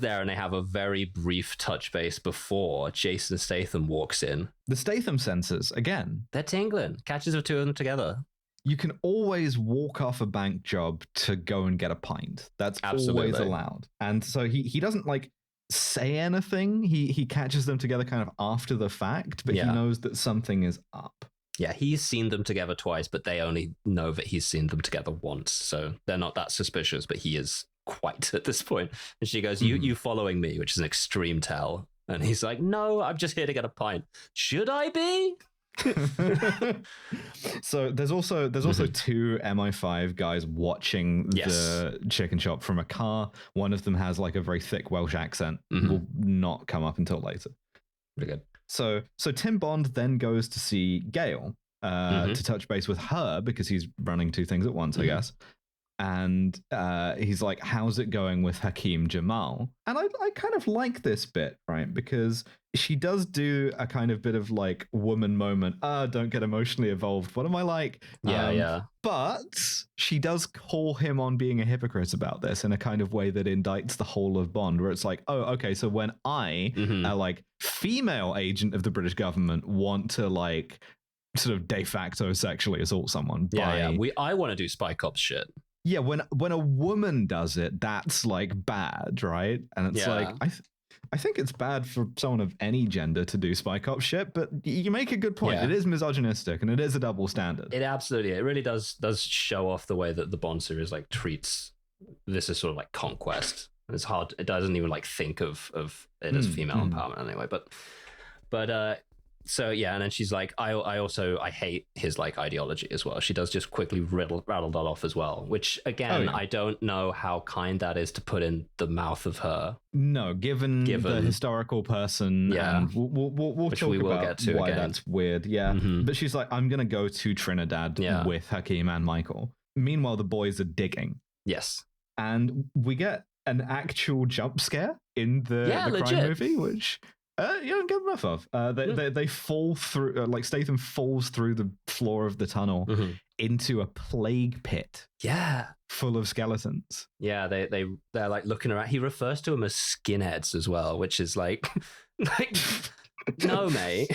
there, and they have a very brief touch base before Jason Statham walks in. The Statham sensors, again. They're tingling. Catches the 2 of them together. You can always walk off a bank job to go and get a pint. That's Absolutely. always allowed. And so he doesn't like say anything. He catches them together kind of after the fact, but he knows that something is up. Yeah, he's seen them together twice, but they only know that he's seen them together once. So they're not that suspicious, but he is quite at this point. And she goes, you following me, which is an extreme tell. And he's like, no, I'm just here to get a pint. Should I be? So there's also 2 MI5 guys watching the chicken shop from a car. One of them has like a very thick Welsh accent. Will not come up until later. Pretty good. So Tim Bond then goes to see Gail to touch base with her because he's running 2 things at once, I guess. And he's like, how's it going with Hakeem Jamal? And I kind of like this bit, right? Because she does do a kind of bit of like woman moment. Don't get emotionally involved. What am I like? Yeah. But she does call him on being a hypocrite about this in a kind of way that indicts the whole of Bond, where it's like, oh, okay, so when I, a like female agent of the British government, want to like sort of de facto sexually assault someone. I want to do spy cops shit. Yeah, when a woman does it, that's like bad, right? And it's like I think it's bad for someone of any gender to do spy cop shit, but you make a good point. Yeah. It is misogynistic and it is a double standard. It really does show off the way that the Bond series like treats this as sort of like conquest. It's hard. It doesn't even like think of it as female empowerment anyway. But so yeah, and then she's like, I hate his like ideology as well. She does just quickly rattle that off as well, which again, I don't know how kind that is to put in the mouth of her. No, given the historical person, and we'll talk about why that's weird. Yeah, but she's like, I'm gonna go to Trinidad with Hakeem and Michael. Meanwhile, the boys are digging. Yes, and we get an actual jump scare in the crime movie, which. You don't get enough of. They fall through, like Statham falls through the floor of the tunnel into a plague pit. Yeah, full of skeletons. Yeah, they're like looking around. He refers to them as skinheads as well, which is like no, mate.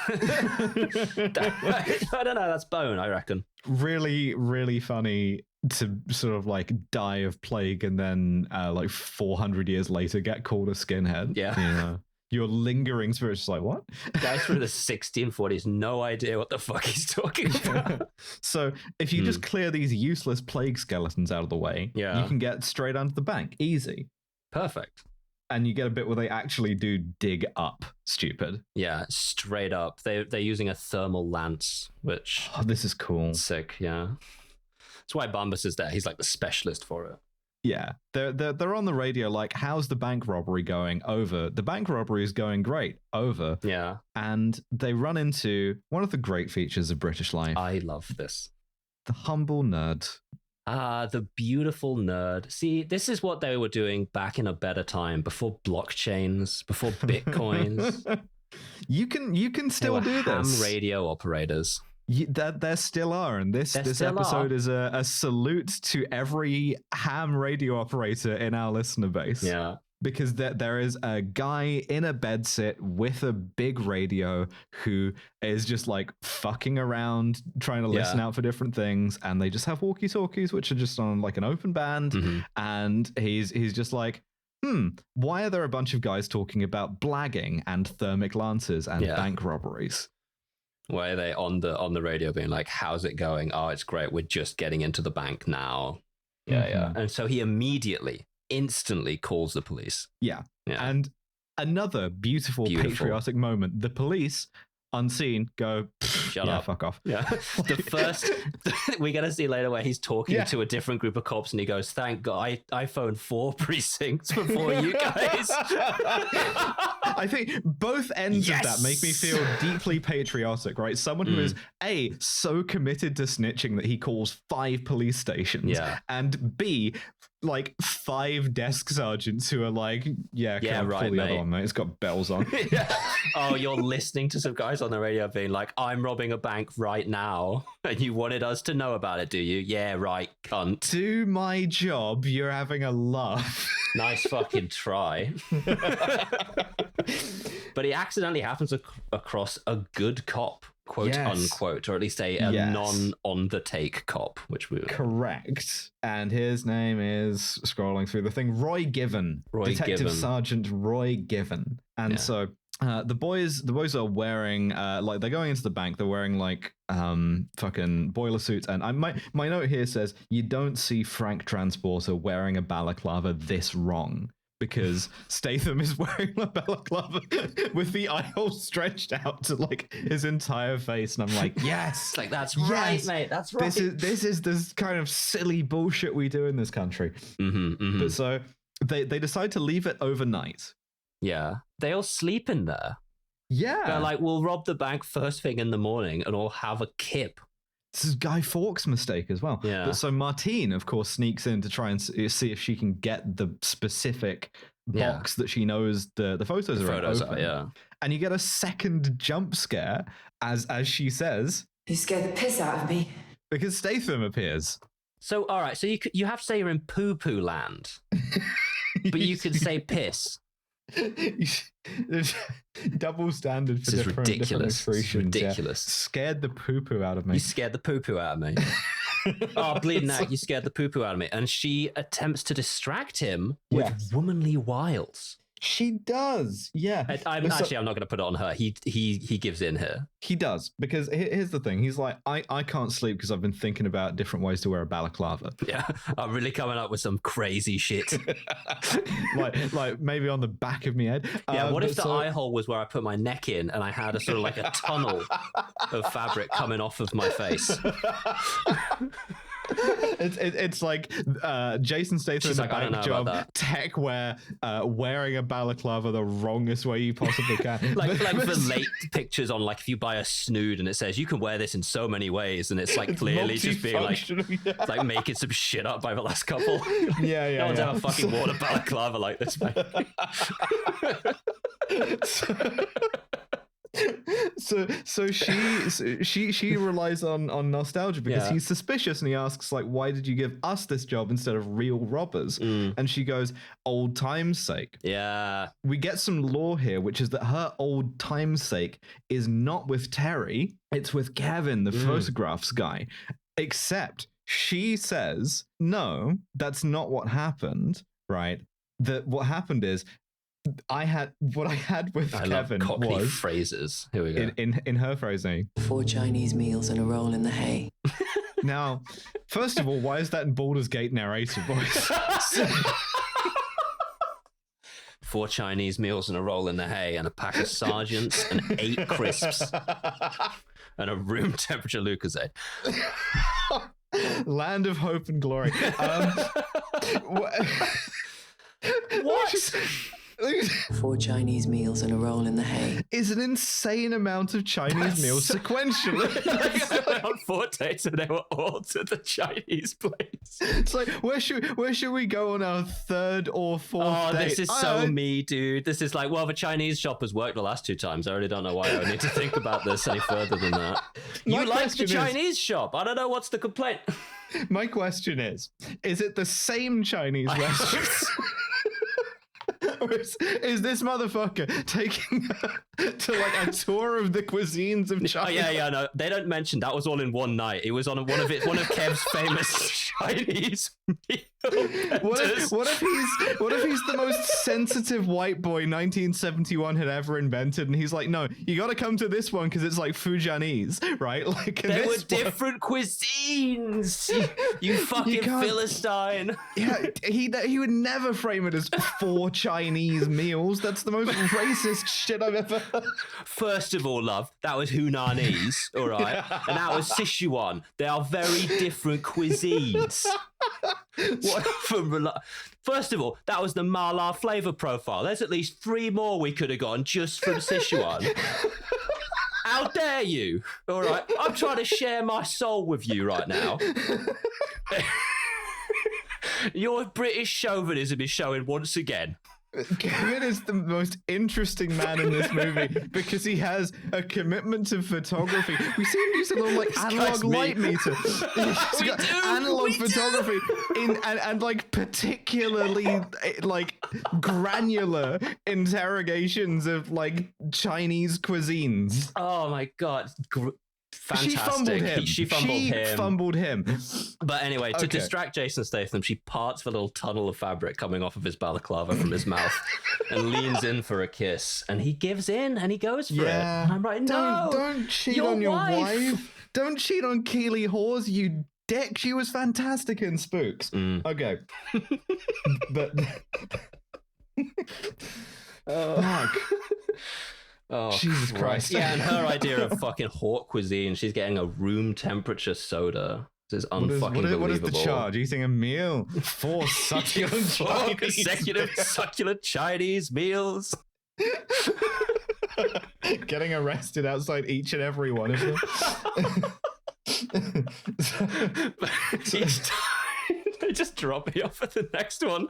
I don't know. That's bone, I reckon. Really, really funny to sort of like die of plague and then like 400 years later get called a skinhead. Yeah. You know? Your lingering spirit's just like, what? Guys from the 1640s, no idea what the fuck he's talking about. So if you just clear these useless plague skeletons out of the way, you can get straight onto the bank. Easy. Perfect. And you get a bit where they actually do dig up stupid. Yeah, straight up. They're using a thermal lance, which... Oh, this is cool. Sick, yeah. That's why Bombus is there. He's like the specialist for it. Yeah, they're on the radio like, how's the bank robbery going? Over. The bank robbery is going great. Over. Yeah. And they run into one of the great features of British life. I love this. The humble nerd. The beautiful nerd. See, this is what they were doing back in a better time, before blockchains, before bitcoins. You can still do this. Ham radio operators. There still are, and this episode is a salute to every ham radio operator in our listener base. Yeah, because there is a guy in a bedsit with a big radio who is just like fucking around, trying to listen out for different things, and they just have walkie-talkies, which are just on like an open band, and he's just like, why are there a bunch of guys talking about blagging and thermic lances and bank robberies? Why are they on the radio being like, how's it going? Oh, it's great. We're just getting into the bank now. Yeah. And so he instantly calls the police. Yeah. And another beautiful patriotic moment. The police unseen, go, Shut yeah, up. fuck off. Yeah. The first we're gonna see later where he's talking to a different group of cops and he goes, "Thank God I phoned 4 precincts before you guys." I think both ends of that make me feel deeply patriotic, right? Someone who is A, so committed to snitching that he calls 5 police stations, and B, like 5 desk sergeants who are like, yeah, right, pull the other one, mate. It's got bells on. Oh, you're listening to some guys on the radio being like, "I'm robbing a bank right now, and you wanted us to know about it, do you? Yeah, right, cunt. Do my job, you're having a laugh." Nice fucking try. But he accidentally happens across a good cop, quote unquote, or at least a non-on-the-take cop, which we correct. And his name is, scrolling through the thing, Roy Given. Detective Sergeant Roy Given. And so the boys are wearing like, they're going into the bank, they're wearing like fucking boiler suits, and my note here says, you don't see Frank Transporter wearing a balaclava this wrong, because Statham is wearing a balaclava with the eye hole stretched out to like his entire face, and I'm like, yes, like that's right, mate, that's right. This is this kind of silly bullshit we do in this country. But so they decide to leave it overnight. Yeah, they all sleep in there. Yeah, they're like, we'll rob the bank first thing in the morning and we'll have a kip. This is Guy Fawkes' mistake as well. Yeah. But so Martine, of course, sneaks in to try and see if she can get the specific box that she knows the photos are open. Yeah. And you get a second jump scare as she says, "You scared the piss out of me." Because Statham appears. So, all right. So you have to say you're in poo-poo land, but you could say piss. There's double standard for different expressions. Ridiculous. Scared the poo-poo out of me. You scared the poo-poo out of me. Oh, bleeding out, you scared the poo-poo out of me. And she attempts to distract him with womanly wiles. She does, yeah. I'm not going to put it on her. He gives in here. He does, because here's the thing. He's like, I can't sleep because I've been thinking about different ways to wear a balaclava. Yeah, I'm really coming up with some crazy shit. like maybe on the back of my head. Yeah, what if the eye hole was where I put my neck in and I had a sort of like a tunnel of fabric coming off of my face? It's like Jason Statham in the bank job, tech wear, wearing a balaclava the wrongest way you possibly can. like the late pictures on, like, if you buy a snood and it says you can wear this in so many ways, and it's like clearly just being like making some shit up by the last couple. Yeah. No one's ever fucking worn a balaclava like this, mate. So she relies on nostalgia because he's suspicious, and he asks, like, why did you give us this job instead of real robbers? And she goes, old time's sake. Yeah. We get some lore here, which is that her old time's sake is not with Terry, it's with Kevin, the photographs guy. Except she says, no, that's not what happened, right? That what happened is, I had with Kevin was phrases. Here we go. In her phrasing, 4 Chinese meals and a roll in the hay. Now, first of all, why is that in Baldur's Gate narrator voice? 4 Chinese meals and a roll in the hay, and a pack of sergeants, and 8 crisps, and a room temperature Lucozade. Land of hope and glory. What? 4 Chinese meals and a roll in the hay is an insane amount of Chinese meals sequentially. I went on 4 dates and they were all to the Chinese place. It's like, where should we go on our 3rd or 4th date? This is so me, dude. This is like, well, the Chinese shop has worked the last 2 times. I really don't know why I need to think about this any further than that. You like the Chinese shop? I don't know what's the complaint. My question is it the same Chinese restaurant? Is this motherfucker taking her to like a tour of the cuisines of China? Yeah, no, they don't mention that was all in one night. It was on one of Kev's famous Chinese meals. What if he's the most sensitive white boy 1971 had ever invented, and he's like, no, you got to come to this one because it's like Fujanese, right? Like there were different cuisines. You fucking Philistine. Yeah, he would never frame it as 4 Chinese meals. That's the most racist shit I've ever heard. First of all, love, that was Hunanese, all right, and that was Sichuan. They are very different cuisines. First of all, that was the Mala flavor profile. There's at least 3 more we could have gone just from Sichuan. How dare you? All right, I'm trying to share my soul with you right now. Your British chauvinism is showing once again. Kevin is the most interesting man in this movie because he has a commitment to photography. We see him use a little like analog light meter. He's got analog photography and like particularly like granular interrogations of like Chinese cuisines. Oh my god. Fantastic. She fumbled him. But anyway, to distract Jason Statham, she parts the little tunnel of fabric coming off of his balaclava from his mouth and leans in for a kiss. And he gives in and he goes for it. And I'm like, no, don't cheat on your wife. Don't cheat on Keely Hawes, you dick. She was fantastic in Spooks. Okay. But fuck. Oh, Jesus Christ. Yeah, and her idea of fucking haute cuisine, she's getting a room temperature soda. This is unfucking what is the charge? Eating a meal? 4 succulent consecutive succulent Chinese meals. Getting arrested outside each and every one of them. Each time they just drop me off at the next one.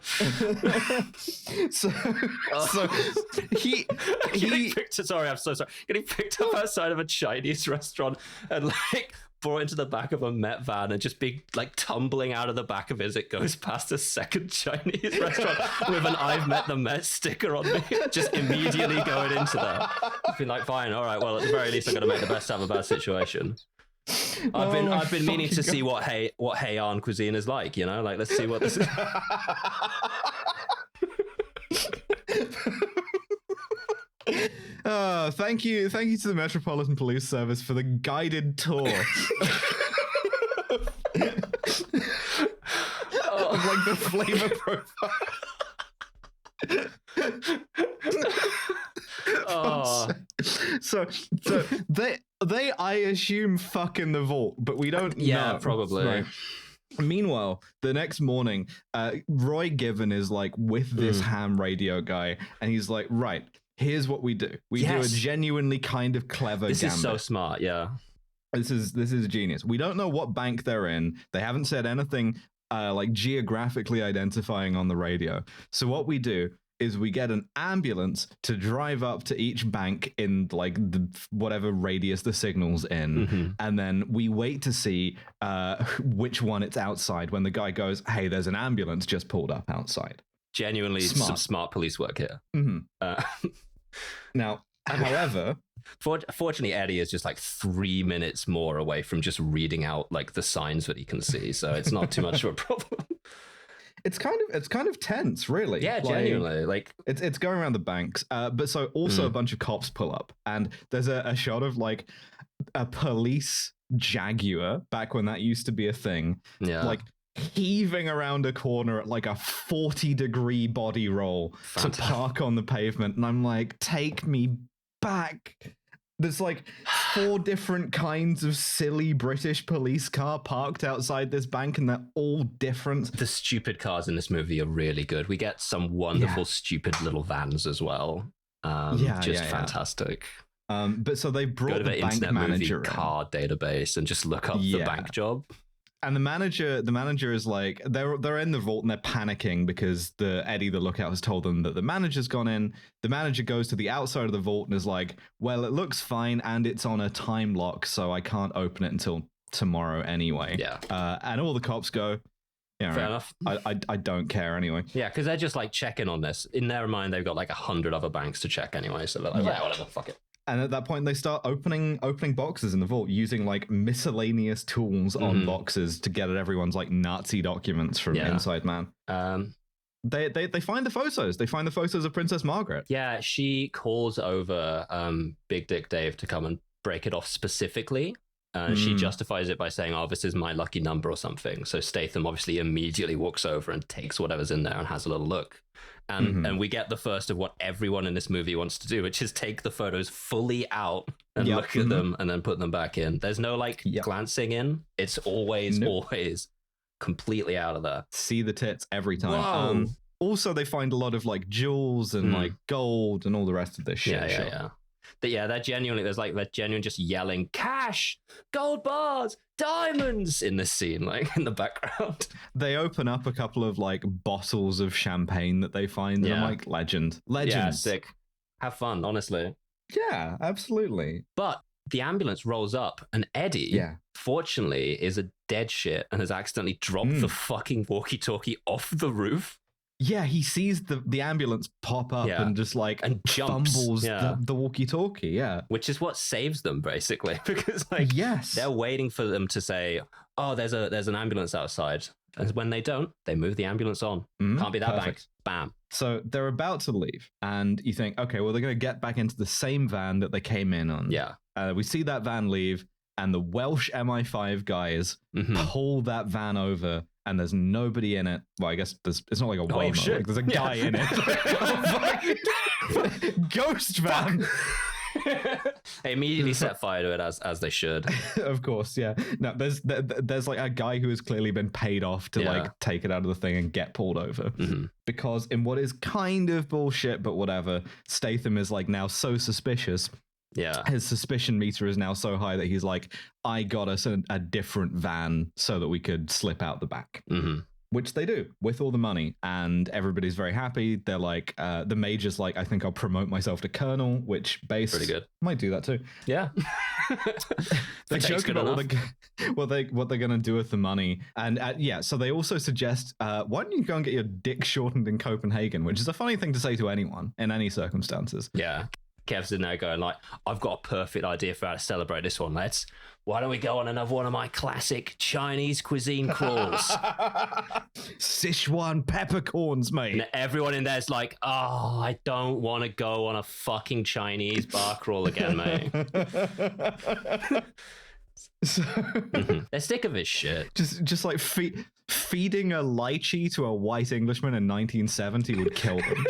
Sorry, I'm so sorry. Getting picked up outside of a Chinese restaurant and like brought into the back of a Met van and just being like tumbling out of the back of it as it goes past a second Chinese restaurant with an "I've met the Met" sticker on me. Just immediately going into there. I've been like, fine, all right, well at the very least I'm gonna make the best out of a bad situation. I've been meaning to see what Heian cuisine is like, you know, like let's see what this is. Thank you to the Metropolitan Police Service for the guided tour of like the flavor profile. So they I assume fuck in the vault, but we don't know. Yeah, probably. Right. Meanwhile, the next morning, Roy Given is like with this ham radio guy, and he's like, right, here's what we do. We do a genuinely kind of clever This gambit. is so smart, yeah. This is genius. We don't know what bank they're in. They haven't said anything like geographically identifying on the radio. So what we do is we get an ambulance to drive up to each bank in like the whatever radius the signal's in, and then we wait to see which one it's outside when the guy goes, hey, there's an ambulance just pulled up outside. Genuinely some smart police work here. Now, however, fortunately Eddie is just like 3 minutes more away from just reading out like the signs that he can see, so it's not too much of a problem. It's kind of tense, really. Yeah, genuinely. Like it's going around the banks. But so also a bunch of cops pull up, and there's a shot of like a police Jaguar back when that used to be a thing. Yeah. Like heaving around a corner at like a 40-degree body roll to park on the pavement, and I'm like, take me back. There's like 4 different kinds of silly British police car parked outside this bank, and they're all different. The stupid cars in this movie are really good. We get some wonderful stupid little vans as well. Fantastic. But so they brought the bank Internet manager movie car database and just look up the bank job. And the manager is like, they're in the vault and they're panicking because Eddie the lookout has told them that the manager's gone in. The manager goes to the outside of the vault and is like, well, it looks fine and it's on a time lock, so I can't open it until tomorrow anyway. Yeah. And all the cops go, yeah, fair right. enough. I don't care anyway. Yeah, because they're just like checking on this. In their mind, they've got like 100 other banks to check anyway, so they're like, yeah, whatever, fuck it. And at that point, they start opening boxes in the vault using like miscellaneous tools on boxes to get at everyone's like Nazi documents from Inside Man. They find the photos. They find the photos of Princess Margaret. Yeah, she calls over Big Dick Dave to come and break it off specifically. She justifies it by saying, "Oh, this is my lucky number" or something. So Statham obviously immediately walks over and takes whatever's in there and has a little look. And we get the first of what everyone in this movie wants to do, which is take the photos fully out and look at them and then put them back in. There's no like glancing in. It's always completely out of there. See the tits every time. Also, they find a lot of like jewels and like gold and all the rest of this shit. They're genuine just yelling cash, gold bars, diamonds in this scene, like in the background. They open up a couple of like bottles of champagne that they find. And I'm like, legend. Yeah, sick. Have fun, honestly. Yeah, absolutely. But the ambulance rolls up and Eddie, fortunately, is a dead shit and has accidentally dropped the fucking walkie-talkie off the roof. Yeah, he sees the ambulance pop up and just like and jumps. Fumbles the walkie-talkie. Which is what saves them basically, because like they're waiting for them to say, "Oh, there's an ambulance outside," and when they don't, they move the ambulance on. Can't be that bank. Bam. So they're about to leave, and you think, okay, well they're going to get back into the same van that they came in on. Yeah, we see that van leave, and the Welsh MI5 guys pull that van over. And there's nobody in it. Well, I guess it's not like a Waymo. Like, there's a guy in it. Ghost van. They immediately set fire to it as they should. Of course, yeah. No, there's like a guy who has clearly been paid off to like take it out of the thing and get pulled over. Because in what is kind of bullshit, but whatever, Statham is like now so suspicious. Yeah. His suspicion meter is now so high that he's like, I got us a different van so that we could slip out the back. Which they do with all the money. And everybody's very happy. They're like, the major's like, I think I'll promote myself to colonel, which base pretty good. Might do that too. Yeah. They joke about what they're going to do with the money. And so they also suggest, why don't you go and get your dick shortened in Copenhagen, which is a funny thing to say to anyone in any circumstances. Yeah. Kev's in there going like, I've got a perfect idea for how to celebrate this one, lads. Why don't we go on another one of my classic Chinese cuisine crawls? Sichuan peppercorns, mate. And everyone in there's like, oh, I don't want to go on a fucking Chinese bar crawl again, mate. They're sick of this shit. Just like feeding a lychee to a white Englishman in 1970 would kill them.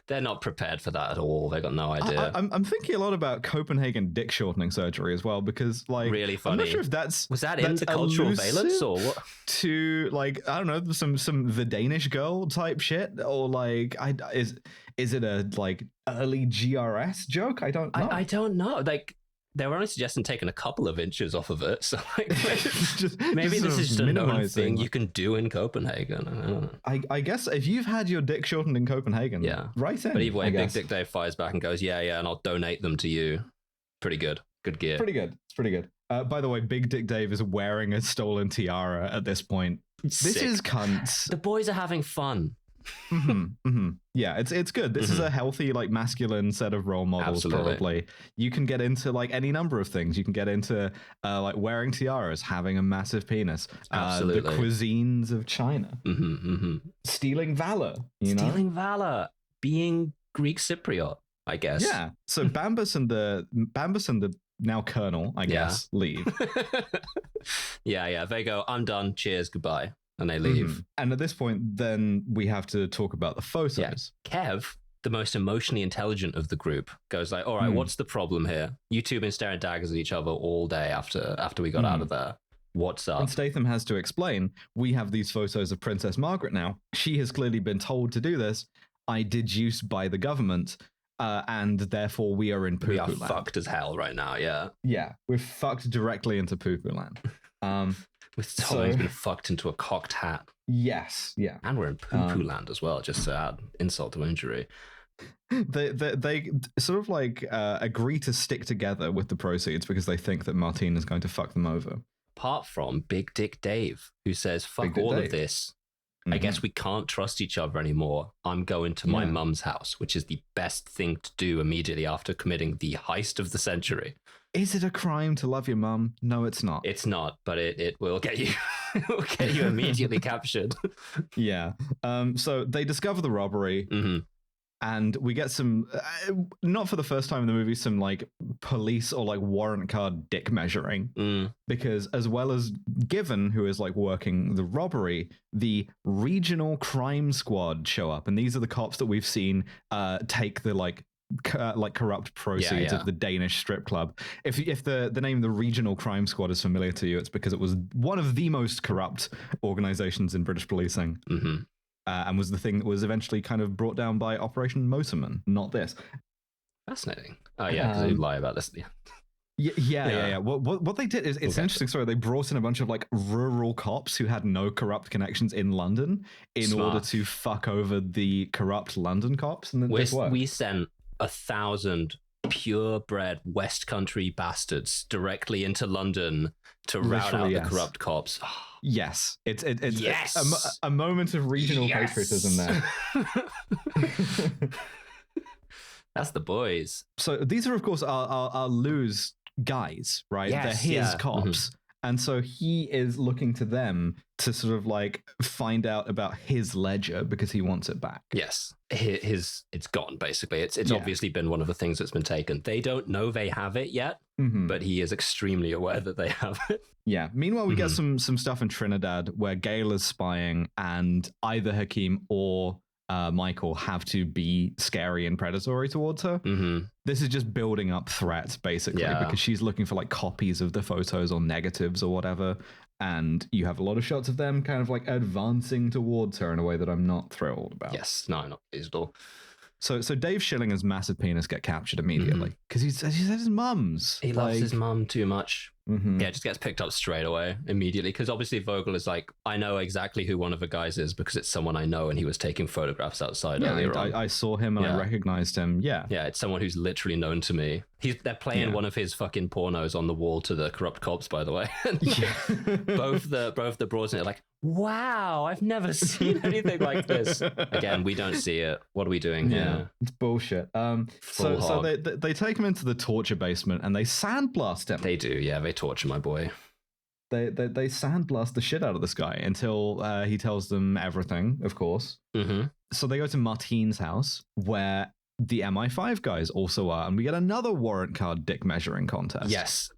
They're not prepared for that at all. They got no idea. I'm thinking a lot about Copenhagen dick shortening surgery as well, because like really funny. I'm not sure if that's into cultural valence or what? To like I don't know some the Danish girl type shit, or like is it a like early GRS joke? I don't know. I don't know. Like they were only suggesting taking a couple of inches off of it, so like, maybe this is just a known thing you can do in Copenhagen. I don't know. I guess if you've had your dick shortened in Copenhagen, right in. But either way, Big Dick Dave fires back and goes, yeah, and I'll donate them to you. Pretty good. Good gear. Pretty good. It's pretty good. By the way, Big Dick Dave is wearing a stolen tiara at this point. This is cunts. The boys are having fun. Yeah, it's good. This is a healthy, like masculine set of role models. Absolutely. Probably you can get into like any number of things. You can get into like wearing tiaras, having a massive penis, Absolutely. The cuisines of China, stealing valor, stealing valor, being Greek Cypriot, I guess. Yeah. So Bambus and the now colonel, I guess, leave. Yeah. They go, I'm done. Cheers. Goodbye. And they leave. And at this point, then we have to talk about the photos. Yeah. Kev, the most emotionally intelligent of the group, goes like, all right, what's the problem here? You two have been staring daggers at each other all day after we got out of there. What's up? And Statham has to explain, we have these photos of Princess Margaret now. She has clearly been told to do this. I deduced by the government. And therefore we are in poo-poo land. We are fucked as hell right now, yeah. Yeah, we're fucked directly into poo-poo land. With Tommy's been fucked into a cocked hat. Yes, yeah. And we're in poo-poo land as well, just to add insult to injury. They sort of like agree to stick together with the proceeds because they think that Martine is going to fuck them over. Apart from Big Dick Dave, who says, fuck all of this. I guess we can't trust each other anymore. I'm going to my mum's house, which is the best thing to do immediately after committing the heist of the century. Is it a crime to love your mum? No, it's not. It's not, but it will get you. It will get you immediately captured. Yeah. So they discover the robbery, and we get some, not for the first time in the movie, some like police or like warrant card dick measuring. Because as well as Given, who is like working the robbery, the regional crime squad show up, and these are the cops that we've seen take the like corrupt proceeds of the Danish strip club. If the name the Regional Crime Squad is familiar to you, it's because it was one of the most corrupt organizations in British policing, and was the thing that was eventually kind of brought down by Operation Motorman, not this. Fascinating. Oh yeah, because you lie about this. Yeah. What they did is it's an interesting story. They brought in a bunch of like rural cops who had no corrupt connections in London in order to fuck over the corrupt London cops, and we sent 1,000 purebred West Country bastards directly into London to rout out the corrupt cops. Yes, it's a moment of regional patriotism there. That's the boys. So these are, of course, our Lou's guys, right? Yes, they're his cops. And so he is looking to them to sort of like find out about his ledger because he wants it back. Yes. It's gone, basically. It's obviously been one of the things that's been taken. They don't know they have it yet, but he is extremely aware that they have it. Yeah. Meanwhile, we get some stuff in Trinidad where Gail is spying, and either Hakeem or Michael have to be scary and predatory towards her. This is just building up threats, basically, because she's looking for like copies of the photos or negatives or whatever, and you have a lot of shots of them kind of like advancing towards her in a way that I'm not thrilled about. Yes, no, not pleased at all. So Dave Schillinger's massive penis get captured immediately because he said his mum's. He loves his mum too much. Yeah, it just gets picked up straight away, immediately. Because obviously Vogel is like, I know exactly who one of the guys is because it's someone I know, and he was taking photographs outside earlier on. I saw him and I recognized him. Yeah, it's someone who's literally known to me. They're playing one of his fucking pornos on the wall to the corrupt cops, by the way. both the broads in it are like, wow, I've never seen anything like this. Again, we don't see it. What are we doing here? It's bullshit. So they take him into the torture basement and they sandblast him. They do, yeah. They torture my boy. They sandblast the shit out of this guy until he tells them everything, of course. So they go to Martine's house, where the MI5 guys also are, and we get another warrant card dick measuring contest. Yes,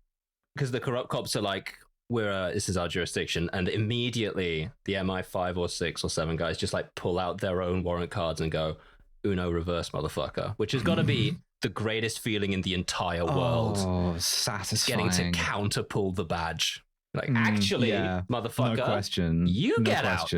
because the corrupt cops are like, this is our jurisdiction, and immediately the MI5 or 6 or 7 guys just like pull out their own warrant cards and go, Uno reverse, motherfucker, which has got to be the greatest feeling in the entire world. Oh, satisfying. Getting to counter pull the badge. Like, actually, motherfucker, no question. You get out.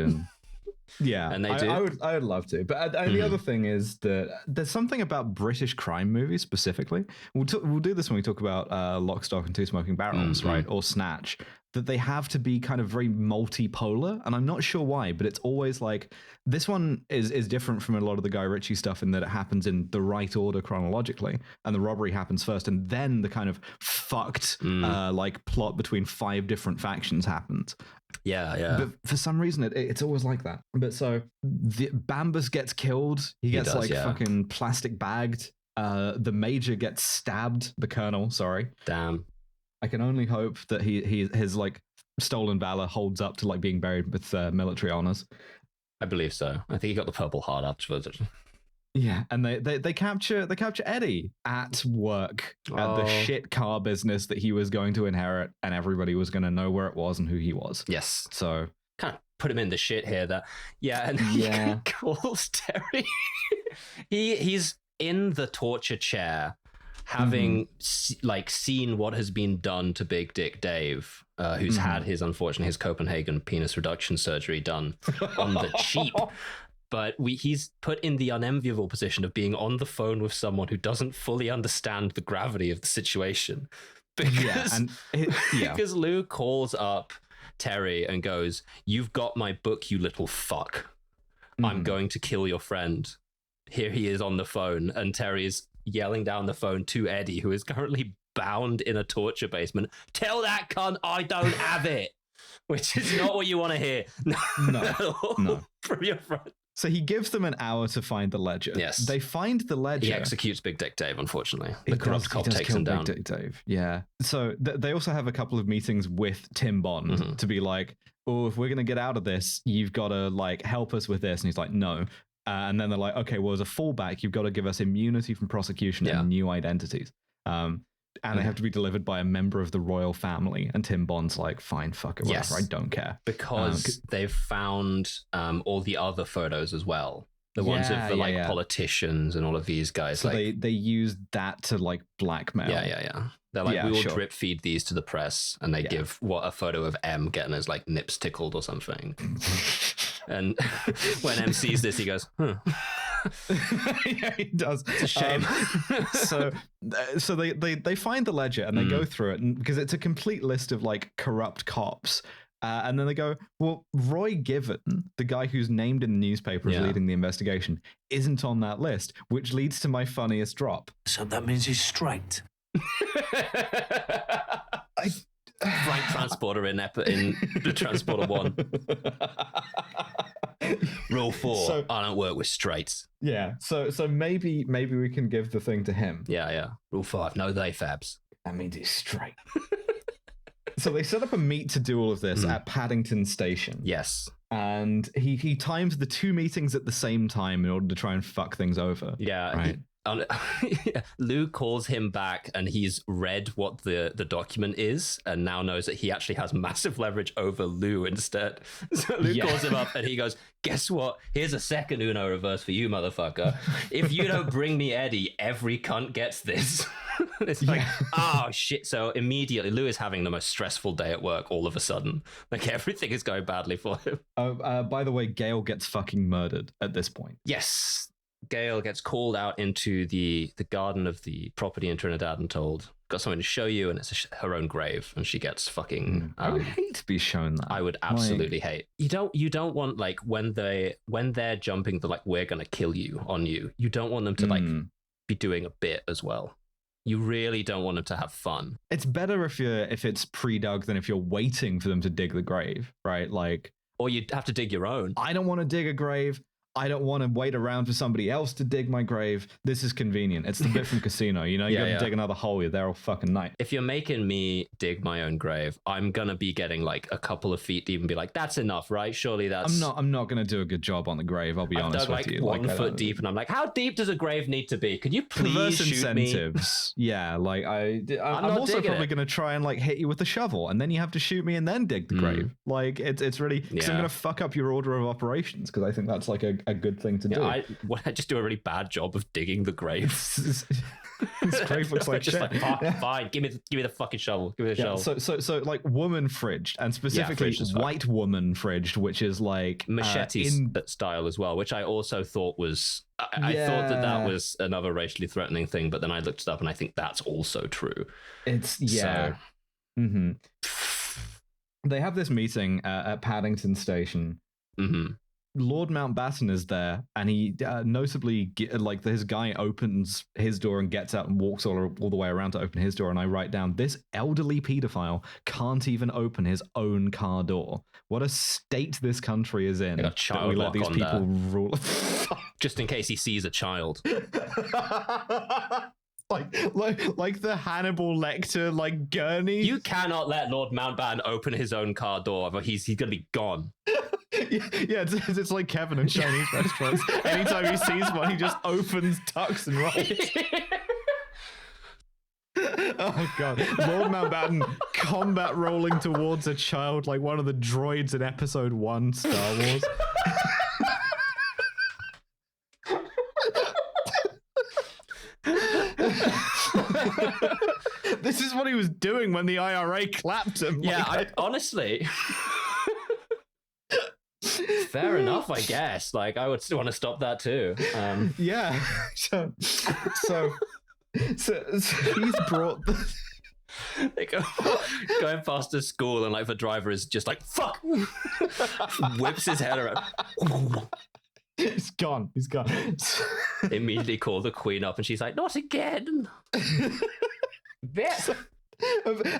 Yeah, and they do. I would love to. But the other thing is that there's something about British crime movies specifically. We'll do this when we talk about Lock, Stock, and Two Smoking Barrels, right? Or Snatch. That they have to be kind of very multipolar, and I'm not sure why, but it's always like this one is different from a lot of the Guy Ritchie stuff in that it happens in the right order chronologically, and the robbery happens first, and then the kind of fucked like plot between 5 different factions happens. Yeah. But for some reason, it's always like that. But so the Bambus gets killed. He gets fucking plastic bagged. The major gets stabbed. The colonel, sorry. Damn. I can only hope that his like stolen valor holds up to like being buried with military honors. I believe so. I think he got the Purple Heart afterwards. Yeah, and they capture Eddie at work at the shit car business that he was going to inherit, and everybody was going to know where it was and who he was. Yes. So kind of put him in the shit here. He calls Terry. he's in the torture chair, having seen what has been done to Big Dick Dave, who's had his Copenhagen penis reduction surgery done on the cheap. But he's put in the unenviable position of being on the phone with someone who doesn't fully understand the gravity of the situation. Because Lou calls up Terry and goes, "You've got my book, you little fuck. I'm going to kill your friend." Here he is on the phone, and Terry is yelling down the phone to Eddie, who is currently bound in a torture basement. "Tell that cunt I don't have it." which is not what you want to hear. No. From your friend. So he gives them an hour to find the ledger. Yes. They find the ledger. He executes Big Dick Dave, unfortunately. The He corrupt does cop kill takes him down. Big Dick Dave. Yeah. So they also have a couple of meetings with Tim Bond to be like, oh, if we're going to get out of this, you've got to like help us with this. And he's like, no. And then they're like, okay, well, as a fallback, you've got to give us immunity from prosecution and new identities. And they have to be delivered by a member of the royal family. And Tim Bond's like, fine, fuck it, whatever, I don't care. Because they've found all the other photos as well. The ones of the politicians and all of these guys. So like, they use that to like blackmail. Yeah. They're like, we will drip feed these to the press, and they give a photo of M getting his like nips tickled or something. And when M sees this, he goes, huh. Yeah, he does. It's a shame. So they find the ledger and they go through it, because it's a complete list of like corrupt cops. And then they go, well, Roy Given, the guy who's named in the newspaper as leading the investigation, isn't on that list, which leads to my funniest drop. So that means he's straight. Frank Transporter in the Transporter 1. Rule 4, I don't work with straights. Yeah, so maybe we can give the thing to him. Yeah. Rule 5, no they fabs. That means he's straight. So they set up a meet to do all of this at Paddington Station. Yes. And he times the two meetings at the same time in order to try and fuck things over. Yeah. Right. Lou calls him back, and he's read what the document is and now knows that he actually has massive leverage over Lou instead. So Lou calls him up and he goes, guess what? Here's a second Uno reverse for you, motherfucker. If you don't bring me Eddie, every cunt gets this. It's like, oh shit. So immediately Lou is having the most stressful day at work all of a sudden. Like everything is going badly for him. By the way, Gail gets fucking murdered at this point. Yes. Gail gets called out into the garden of the property in Trinidad and told, got something to show you, and it's her own grave, and she gets fucking... I would hate to be shown that. I would absolutely hate. You don't want, like, when they're jumping the, like, we're gonna kill you on you, you don't want them to, like, be doing a bit as well. You really don't want them to have fun. It's better if it's pre-dug than if you're waiting for them to dig the grave, right? Like... Or you'd have to dig your own. I don't want to dig a grave. I don't want to wait around for somebody else to dig my grave. This is convenient. It's the bit from Casino. You know, you gotta dig another hole. You're there all fucking night. If you're making me dig my own grave, I'm gonna be getting like a couple of feet deep and be like, that's enough, right? Surely that's... I'm not gonna do a good job on the grave. I'll be honest with you. 1 foot deep, and I'm like, how deep does a grave need to be? Could you please shoot incentives. Me? Yeah, like I'm also probably gonna try and like hit you with a shovel, and then you have to shoot me and then dig the grave. Like it's really, because I'm gonna fuck up your order of operations, because I think that's like a good thing to do. I just do a really bad job of digging the grave. This grave looks like just shit. Like, fine, give me the fucking shovel. Give me the shovel. So like woman fridged, and specifically white woman fridged, which is like machete style as well, which I also thought was I thought that was another racially threatening thing, but then I looked it up and I think that's also true. It's They have this meeting at Paddington Station. Lord Mountbatten is there, and he notably, like, his guy opens his door and gets out and walks all the way around to open his door, and I write down, this elderly pedophile can't even open his own car door. What a state this country is in. Got child we let these people rule. Just in case he sees a child. Like the Hannibal Lecter, like, gurney. You cannot let Lord Mountbatten open his own car door, or he's gonna be gone. Yeah, it's like Kevin in Chinese restaurants. Anytime he sees one, he just opens, tucks, and rolls. Oh god, Lord Mountbatten combat rolling towards a child like one of the droids in Episode 1 Star Wars. This is what he was doing when the IRA clapped him. Yeah, honestly. Fair enough, I guess. Like, I would still want to stop that too. Yeah. So he's brought they going past the school, and like the driver is just like, fuck, whips his head around. He's gone. Immediately call the queen up, and she's like, not again.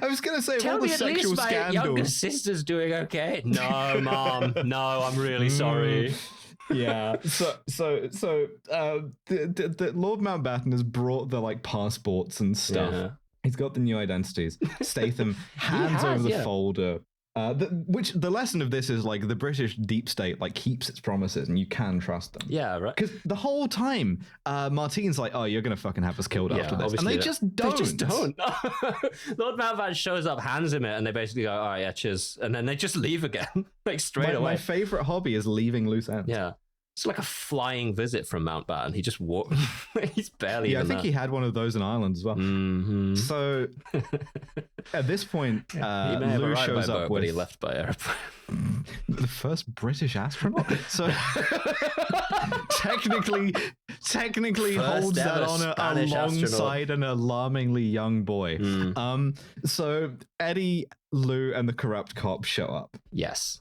I was gonna say, Tell all the me at least sexual my younger scandals. sister's doing okay. No, Mom. No, I'm really sorry. Yeah. The Lord Mountbatten has brought the like passports and stuff. Yeah. He's got the new identities. Statham hands over the folder. Which the lesson of this is like the British deep state like keeps its promises and you can trust them. Yeah, right. Because the whole time, Martine's like, "Oh, you're gonna fucking have us killed after this," and they just don't. They just don't. Lord Mountbatten shows up, hands him it, and they basically go, "All right, yeah, cheers," and then they just leave again, like straight away. My favorite hobby is leaving loose ends. Yeah. It's like a flying visit from Mountbatten. He just walked. He's barely. Yeah, I think he had one of those in Ireland as well. Mm-hmm. So at this point, he may have Lou arrived shows by up boat, with but he left by airplane. the first British astronaut. So technically First holds that ever honor Spanish alongside an alarmingly young boy. So Eddie, Lou, and the corrupt cop show up. Yes.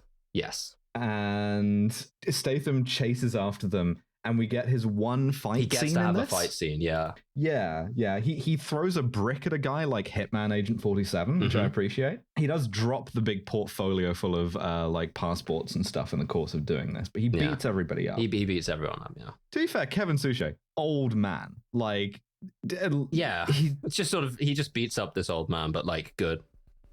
And Statham chases after them, and we get his one fight scene. He gets to have a fight scene, yeah. Yeah. He throws a brick at a guy like Hitman Agent 47, which I appreciate. He does drop the big portfolio full of like passports and stuff in the course of doing this, but he beats everybody up. He beats everyone up, yeah. To be fair, Kevin Suchet, old man, like... Yeah, it's just sort of, he just beats up this old man, but like good.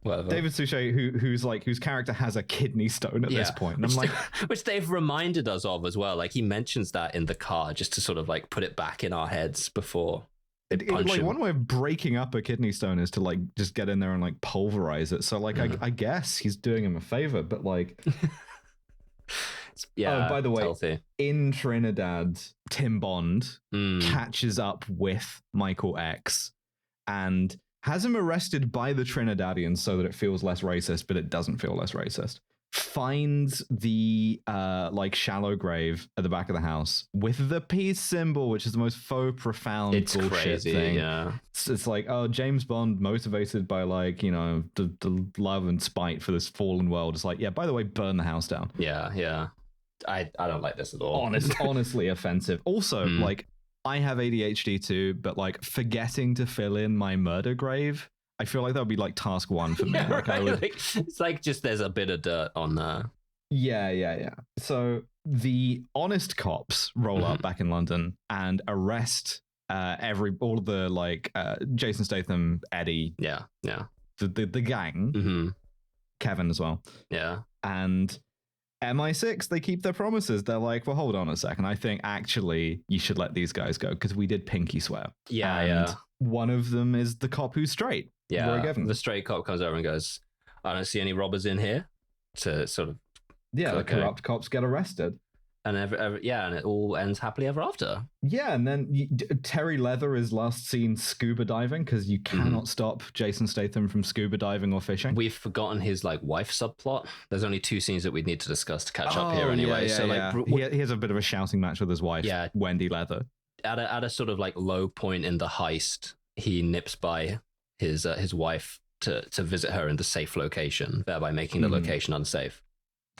Whatever. David Suchet, whose character has a kidney stone at this point. And I'm like, which they've reminded us of as well. Like he mentions that in the car just to sort of like put it back in our heads before. Like one way of breaking up a kidney stone is to like just get in there and like pulverize it. So like I guess he's doing him a favor, but like. Yeah. Oh, by the way, healthy. In Trinidad, Tim Bond catches up with Michael X and has him arrested by the Trinidadians so that it feels less racist, but it doesn't feel less racist. Finds the like shallow grave at the back of the house with the peace symbol, which is the most faux profound bullshit crazy, thing. Yeah. It's like, oh, James Bond motivated by like, you know, the love and spite for this fallen world. It's like, yeah, by the way, burn the house down. Yeah. I don't like this at all. Honestly offensive. Also, like, I have ADHD too, but like forgetting to fill in my murder grave, I feel like that would be like task one for me. Yeah, like, right? It's like just there's a bit of dirt on there. Yeah. So the honest cops roll up back in London and arrest all of the like Jason Statham, Eddie, the gang, Kevin as well, and MI6, they keep their promises. They're like, well, hold on a second. I think actually you should let these guys go because we did pinky swear. Yeah. One of them is the cop who's straight. Yeah. The straight cop comes over and goes, I don't see any robbers in here. To sort of. Yeah, the corrupt cops get arrested. And and it all ends happily ever after. Yeah, and then Terry Leather is last seen scuba diving because you cannot stop Jason Statham from scuba diving or fishing. We've forgotten his like wife subplot. There's only 2 scenes that we'd need to discuss to catch up here anyway. He has a bit of a shouting match with his wife, Wendy Leather. At a sort of like low point in the heist, he nips by his wife to visit her in the safe location, thereby making the location unsafe.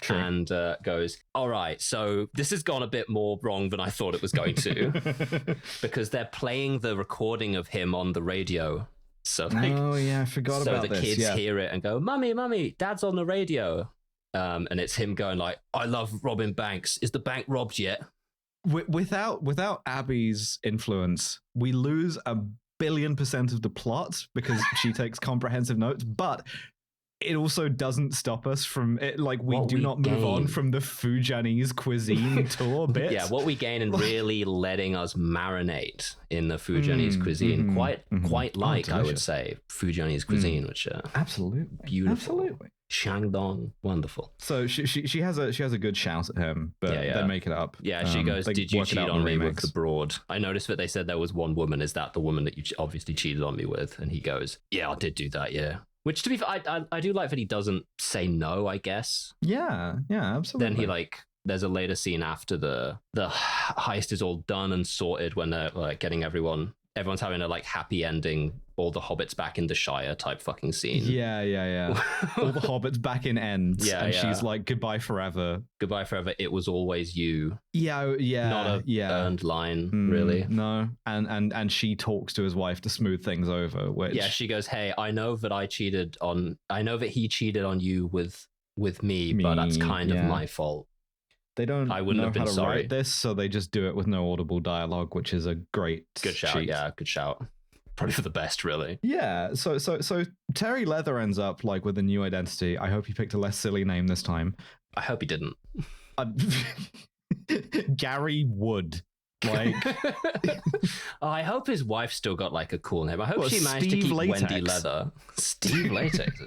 True. And goes, all right, so this has gone a bit more wrong than I thought it was going to, because they're playing the recording of him on the radio. So like, I forgot about this. So the kids hear it and go, Mummy, Dad's on the radio. And it's him going like, I love robbing banks. Is the bank robbed yet? Without Abby's influence, we lose 1,000,000,000% of the plot because she takes comprehensive notes, but it also doesn't stop us from it. Like we do not move on from the Fujianese cuisine tour bit. Yeah, what we gain in really letting us marinate in the Fujianese cuisine, quite like I would say Fujianese cuisine, which absolutely beautiful, Shandong, wonderful. So she has a good shout at him, but they make it up. Yeah, she goes, "Did you cheat on me with the broad?" I noticed that they said there was one woman. Is that the woman that you obviously cheated on me with? And he goes, "Yeah, I did do that. Yeah." Which, to be fair, I do like that he doesn't say no, I guess. Yeah, absolutely. Then he there's a later scene after the heist is all done and sorted when they're like getting everyone's having a like happy ending all the hobbits back in the Shire type fucking scene. Yeah. All the hobbits back in Ents, and she's like, goodbye forever. Goodbye forever. It was always you. Yeah. Not a earned line, really. No. And she talks to his wife to smooth things over. Which she goes, hey, I know that he cheated on you with me, but that's kind of my fault. They don't I wouldn't know have been how to sorry. write this, so they just do it with no audible dialogue, which is a good shout. cheat. Yeah, good shout. Probably for the best, really. Yeah. So Terry Leather ends up like with a new identity. I hope he picked a less silly name this time. I hope he didn't. Gary Wood. Like, I hope his wife still got like a cool name. I hope she managed Steve to keep Latex. Wendy Leather. Steve Latex.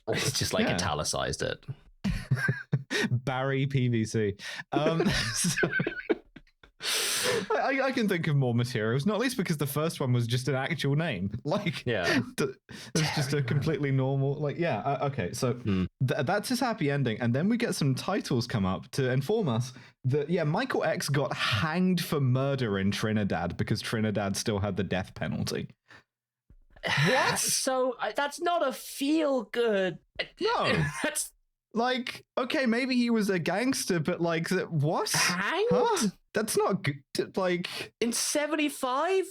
It's just like italicized it. Barry PVC. I can think of more materials, not least because the first one was just an actual name. Like, it's just a completely normal. Like, okay. So that's his happy ending, and then we get some titles come up to inform us that Michael X got hanged for murder in Trinidad because Trinidad still had the death penalty. What? So that's not a feel good. No, that's. Like, okay, maybe he was a gangster, but like, what? Hanged? Huh? That's not good. Like, in 75?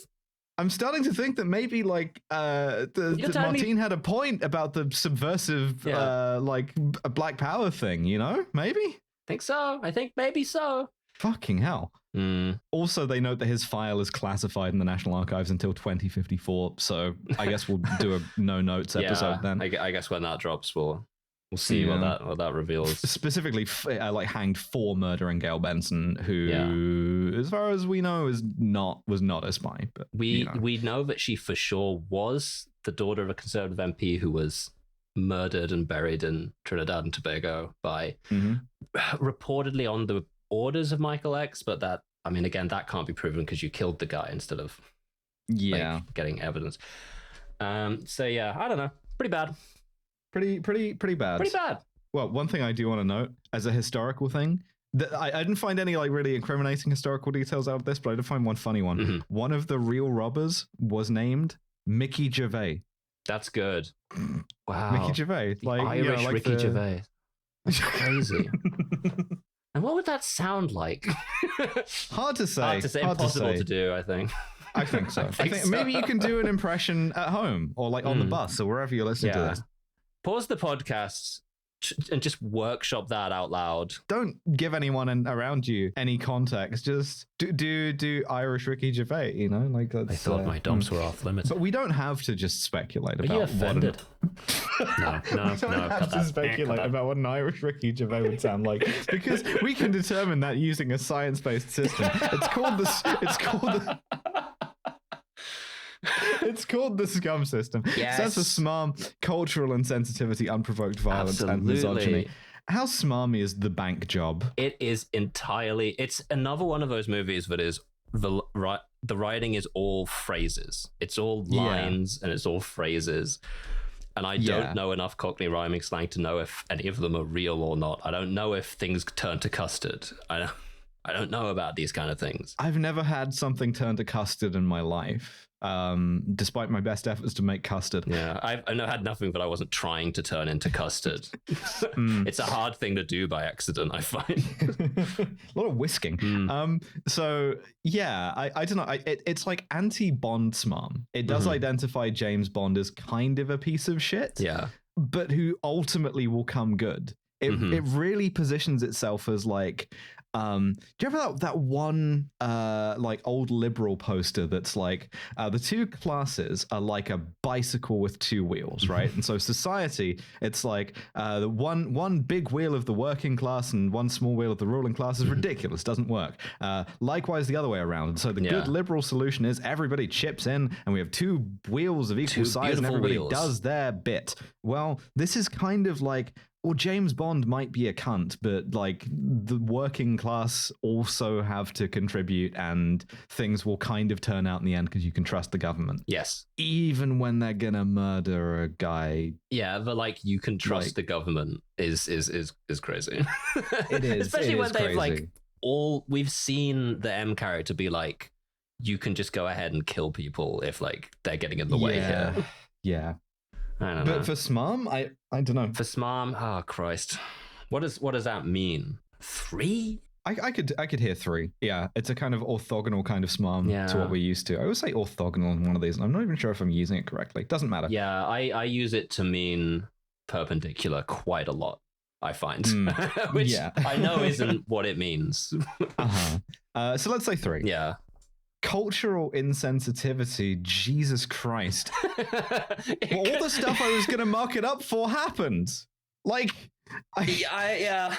I'm starting to think that maybe like Martine had a point about the subversive like a Black Power thing, you know? Maybe? Think so. I think maybe so. Fucking hell. Also, they note that his file is classified in the National Archives until 2054, so I guess we'll do a no notes episode then. I guess when that drops, we'll see what that reveals. Specifically, like hanged for murdering Gail Benson, who, as far as we know, was not a spy. But we know that she for sure was the daughter of a Conservative MP who was murdered and buried in Trinidad and Tobago by reportedly on the orders of Michael X. But that, I mean, again, that can't be proven because you killed the guy instead of getting evidence. So yeah, I don't know, pretty bad. Pretty bad. Pretty bad. Well, one thing I do want to note as a historical thing, that I didn't find any like really incriminating historical details out of this, but I did find one funny one. One of the real robbers was named Mickey Gervais. That's good. Wow. Mickey Gervais. Like Irish like Ricky Gervais. That's crazy. And what would that sound like? Hard to say. Impossible to do, I think. I think so. I think maybe you can do an impression at home or like on the bus or wherever you're listening to this. Pause the podcast and just workshop that out loud. Don't give anyone around you any context. Just do Irish Ricky Gervais, you know? Like that's, I thought my dumps were off limits. But we don't have to just speculate about Are you offended? No. We don't have to speculate about what an Irish Ricky Gervais would sound like because we can determine that using a science-based system. It's called the SCUM system. Yes. Stands for SMARM, cultural insensitivity, unprovoked violence, and misogyny. How smarmy is The Bank Job? It is entirely. It's another one of those movies that is the writing is all phrases. It's all lines and it's all phrases. And I don't know enough Cockney rhyming slang to know if any of them are real or not. I don't know if things turn to custard. I don't know about these kind of things. I've never had something turn to custard in my life. Despite my best efforts to make custard. Yeah, I had nothing that I wasn't trying to turn into custard. It's a hard thing to do by accident, I find. A lot of whisking. So, yeah, I don't know. It's like anti-Bond SMARM. It does identify James Bond as kind of a piece of shit. Yeah. But who ultimately will come good. It really positions itself as like... do you remember that one like old liberal poster that's like the two classes are like a bicycle with two wheels, right? And so society, it's like the one big wheel of the working class and one small wheel of the ruling class is ridiculous, doesn't work. Likewise the other way around. And so the good liberal solution is everybody chips in and we have two wheels of equal size and everybody does their bit. Well, this is kind of like, well, James Bond might be a cunt, but like the working class also have to contribute and things will kind of turn out in the end because you can trust the government. Yes. Even when they're going to murder a guy. Yeah, but like you can trust the government is crazy. It is. Especially when they've crazy. like we've seen the M character be like, you can just go ahead and kill people if like they're getting in the way here. Yeah. I don't know. But for Smarm, I don't know. For Smarm, oh Christ. What does that mean? 3? I could hear 3. Yeah, it's a kind of orthogonal kind of Smarm to what we're used to. I always say orthogonal in one of these, and I'm not even sure if I'm using it correctly. Doesn't matter. Yeah, I use it to mean perpendicular quite a lot, I find. Which I know isn't what it means. So let's say 3. Yeah. Cultural insensitivity, Jesus Christ. All the stuff I was going to mark it up for happened. Like, yeah.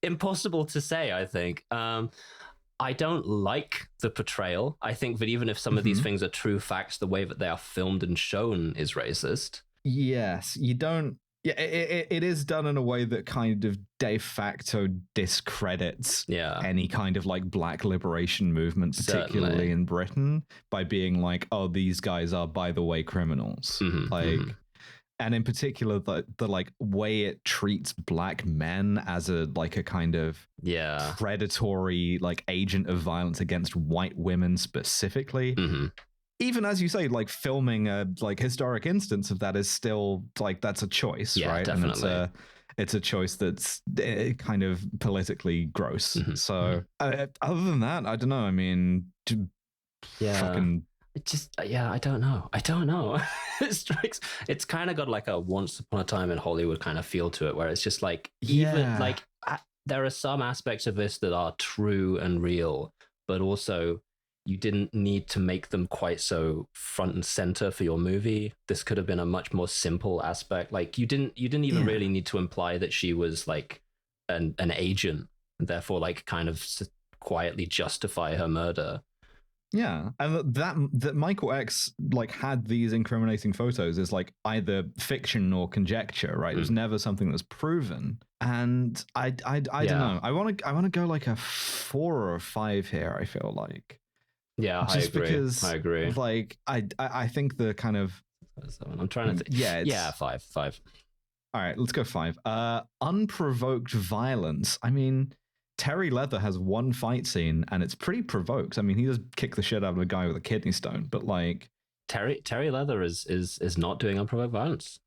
Impossible to say, I think. I don't like the portrayal. I think that even if some of these things are true facts, the way that they are filmed and shown is racist. Yes, you don't. Yeah, it is done in a way that kind of de facto discredits any kind of like black liberation movement, particularly in Britain, by being like, oh, these guys are, by the way, criminals. And in particular, the like way it treats black men as a kind of predatory like agent of violence against white women specifically. Even as you say, like filming a like historic instance of that is still like that's a choice, right? Definitely. And it's a choice that's kind of politically gross. So other than that, I don't know. I mean, fucking. It just I don't know. It's kind of got like a Once Upon a Time in Hollywood kind of feel to it, where it's just like even like there are some aspects of this that are true and real, but also you didn't need to make them quite so front and center for your movie. This could have been a much more simple aspect. Like you didn't even really need to imply that she was like an agent, and therefore like kind of quietly justify her murder. Yeah, and that Michael X like had these incriminating photos is like either fiction or conjecture, right? It was never something that was proven, and I don't know. I want to go like a 4 or a 5 here. I feel like because I agree. Like I think the kind of I'm trying to think. 5. All right, let's go 5. Unprovoked violence. I mean, Terry Leather has one fight scene and it's pretty provoked. I mean, he just kicked the shit out of a guy with a kidney stone, but like Terry Leather is not doing unprovoked violence.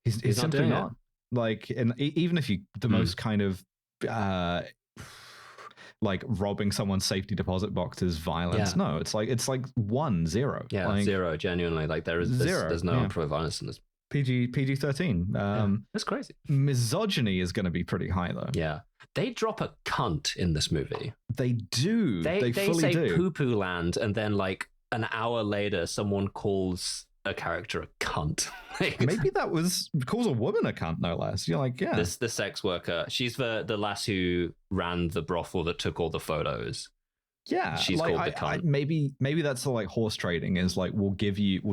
He's simply not. Like, and even if you the most kind of like robbing someone's safety deposit box is violence. No, it's like 1-0. Yeah, like, 0. Genuinely, like there's 0. There's no unprovoked violence in this. PG-13. That's crazy. Misogyny is going to be pretty high though. Yeah, they drop a cunt in this movie. They do. They fully say do. poo-poo land, and then like an hour later, someone calls a character a cunt. Maybe that calls a woman a cunt, no less. You're like, yeah. The sex worker. She's the lass who ran the brothel that took all the photos. Yeah, she's like, called the cunt. Maybe that's the like horse trading is like we'll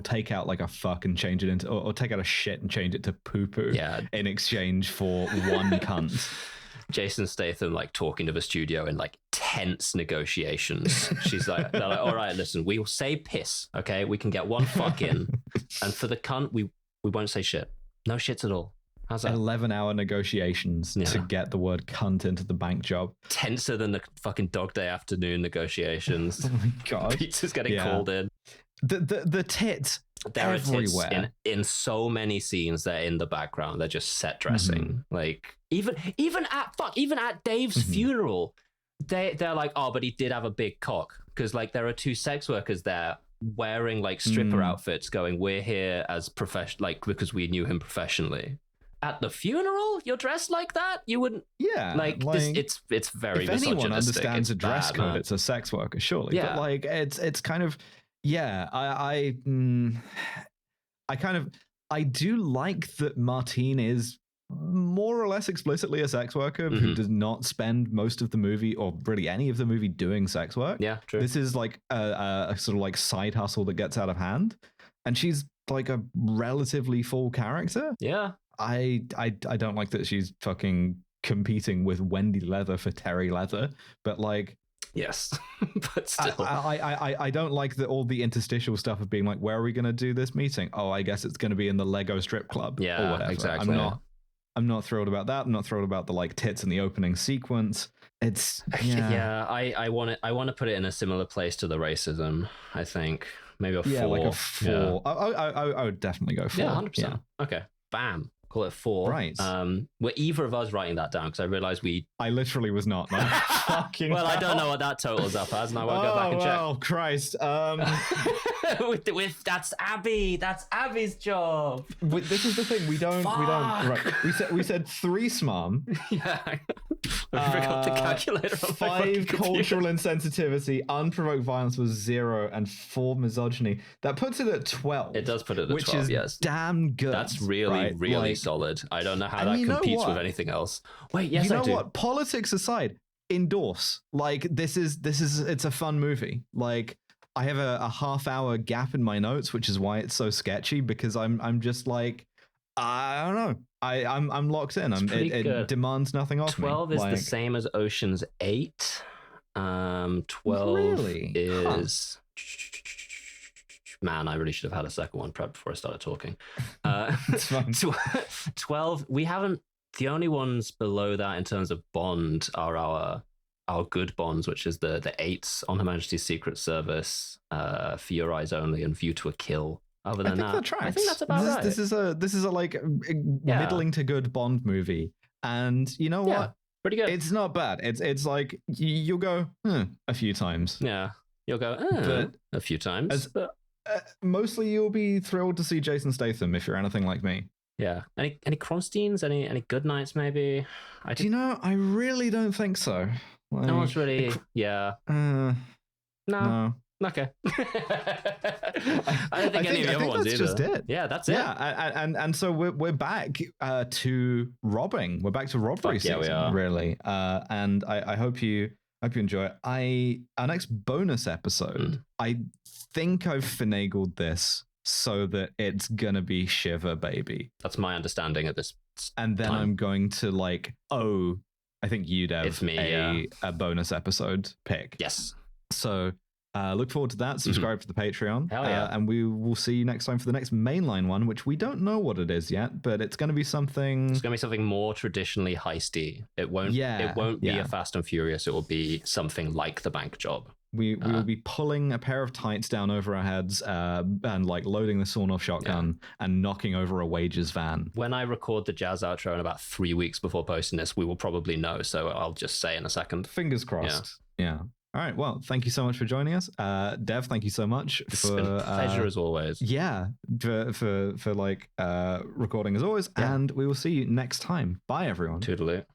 take out like a fuck and change it into or take out a shit and change it to poo poo in exchange for one cunt. Jason Statham like talking to the studio in like tense negotiations. They're like, all right, listen, we'll say piss, okay? We can get one fuck in, and for the cunt, we won't say shit. No shits at all. How's that? 11-hour negotiations to get the word cunt into the bank job. Tenser than the fucking Dog Day Afternoon negotiations. Oh my god! Pizza's getting called in. The tits. There everywhere. Are tits in so many scenes. They're in the background. They're just set dressing. Like even at Dave's funeral, they're like, oh, but he did have a big cock, because like there are 2 sex workers there wearing like stripper outfits, going, we're here as because we knew him professionally. At the funeral, you're dressed like that? You wouldn't. Yeah, like this, it's very. If anyone misogynistic. understands a dress bad, code, man. it's a sex worker, surely. Yeah. But like, it's kind of. Yeah, I do like that Martine is more or less explicitly a sex worker who does not spend most of the movie or really any of the movie doing sex work. Yeah, true. This is like a sort of like side hustle that gets out of hand, and she's like a relatively full character. Yeah, I don't like that she's fucking competing with Wendy Leather for Terry Leather, but like. Yes, but still, I don't like all the interstitial stuff of being like, where are we going to do this meeting? Oh, I guess it's going to be in the Lego strip club. Yeah, or whatever. exactly. I'm not thrilled about that. I'm not thrilled about the like tits in the opening sequence. It's I want to put it in a similar place to the racism. I think maybe a 4. Like a 4. Yeah. I would definitely go 4. Yeah, 100%. Okay, bam. Call it 4. Right. Were either of us writing that down? Because I realized I literally was not. No. Fucking well, I don't know hell. what that totals up as, and I won't go back and check. Oh, Christ. That's Abby. That's Abby's job. This is the thing. We don't. Right. We said 3 SMARM. Yeah. I forgot the calculator. 5 cultural insensitivity, unprovoked violence was 0, and 4 misogyny. That puts it at 12. It does put it at 12, which is yes. damn good. That's really, really solid. I don't know how that competes with anything else. Wait, yes, I do. You know what? Politics aside, endorse. Like, it's a fun movie. Like, I have a half-hour gap in my notes, which is why it's so sketchy, because I'm just like, I don't know. I'm locked in. It demands nothing off me. 12 is the same as Ocean's 8. 12 really? is... Man, I really should have had a second one prepped before I started talking. It's fine. 12, we haven't... The only ones below that in terms of Bond are our good Bonds, which is the 8s on Her Majesty's Secret Service, For Your Eyes Only, and View to a Kill. Other than that, I think that's about right. This is a like middling to good Bond movie, and you know what? Pretty good. It's not bad. It's like you'll go a few times. Yeah, you'll go a few times. Mostly, you'll be thrilled to see Jason Statham if you're anything like me. Yeah. Any Kronsteins? Any good nights? Maybe. Do you know? I really don't think so. Like, no one's really. No. Okay. I don't think any of the other ones that's either. Just it. Yeah, that's it. Yeah, and so we're back to robbing. We're back to robbery season, we are. Really. And I hope you enjoy it. Our next bonus episode, I think I've finagled this so that it's gonna be Shiver Baby. That's my understanding at this. And then I'm going to I think you'd have a bonus episode pick. Yes. So look forward to that. Subscribe to the Patreon. Hell yeah. And we will see you next time for the next mainline one, which we don't know what it is yet, but it's going to be something... It's going to be something more traditionally heisty. It won't be a Fast and Furious. It will be something like The Bank Job. We will be pulling a pair of tights down over our heads and like loading the sawn-off shotgun and knocking over a wages van. When I record the jazz outro in about 3 weeks before posting this, we will probably know. So I'll just say in a second. Fingers crossed. Yeah. All right. Well, thank you so much for joining us. Dev, thank you so much. It's been a pleasure as always. Yeah. For recording as always. Yeah. And we will see you next time. Bye, everyone. Toodaloo.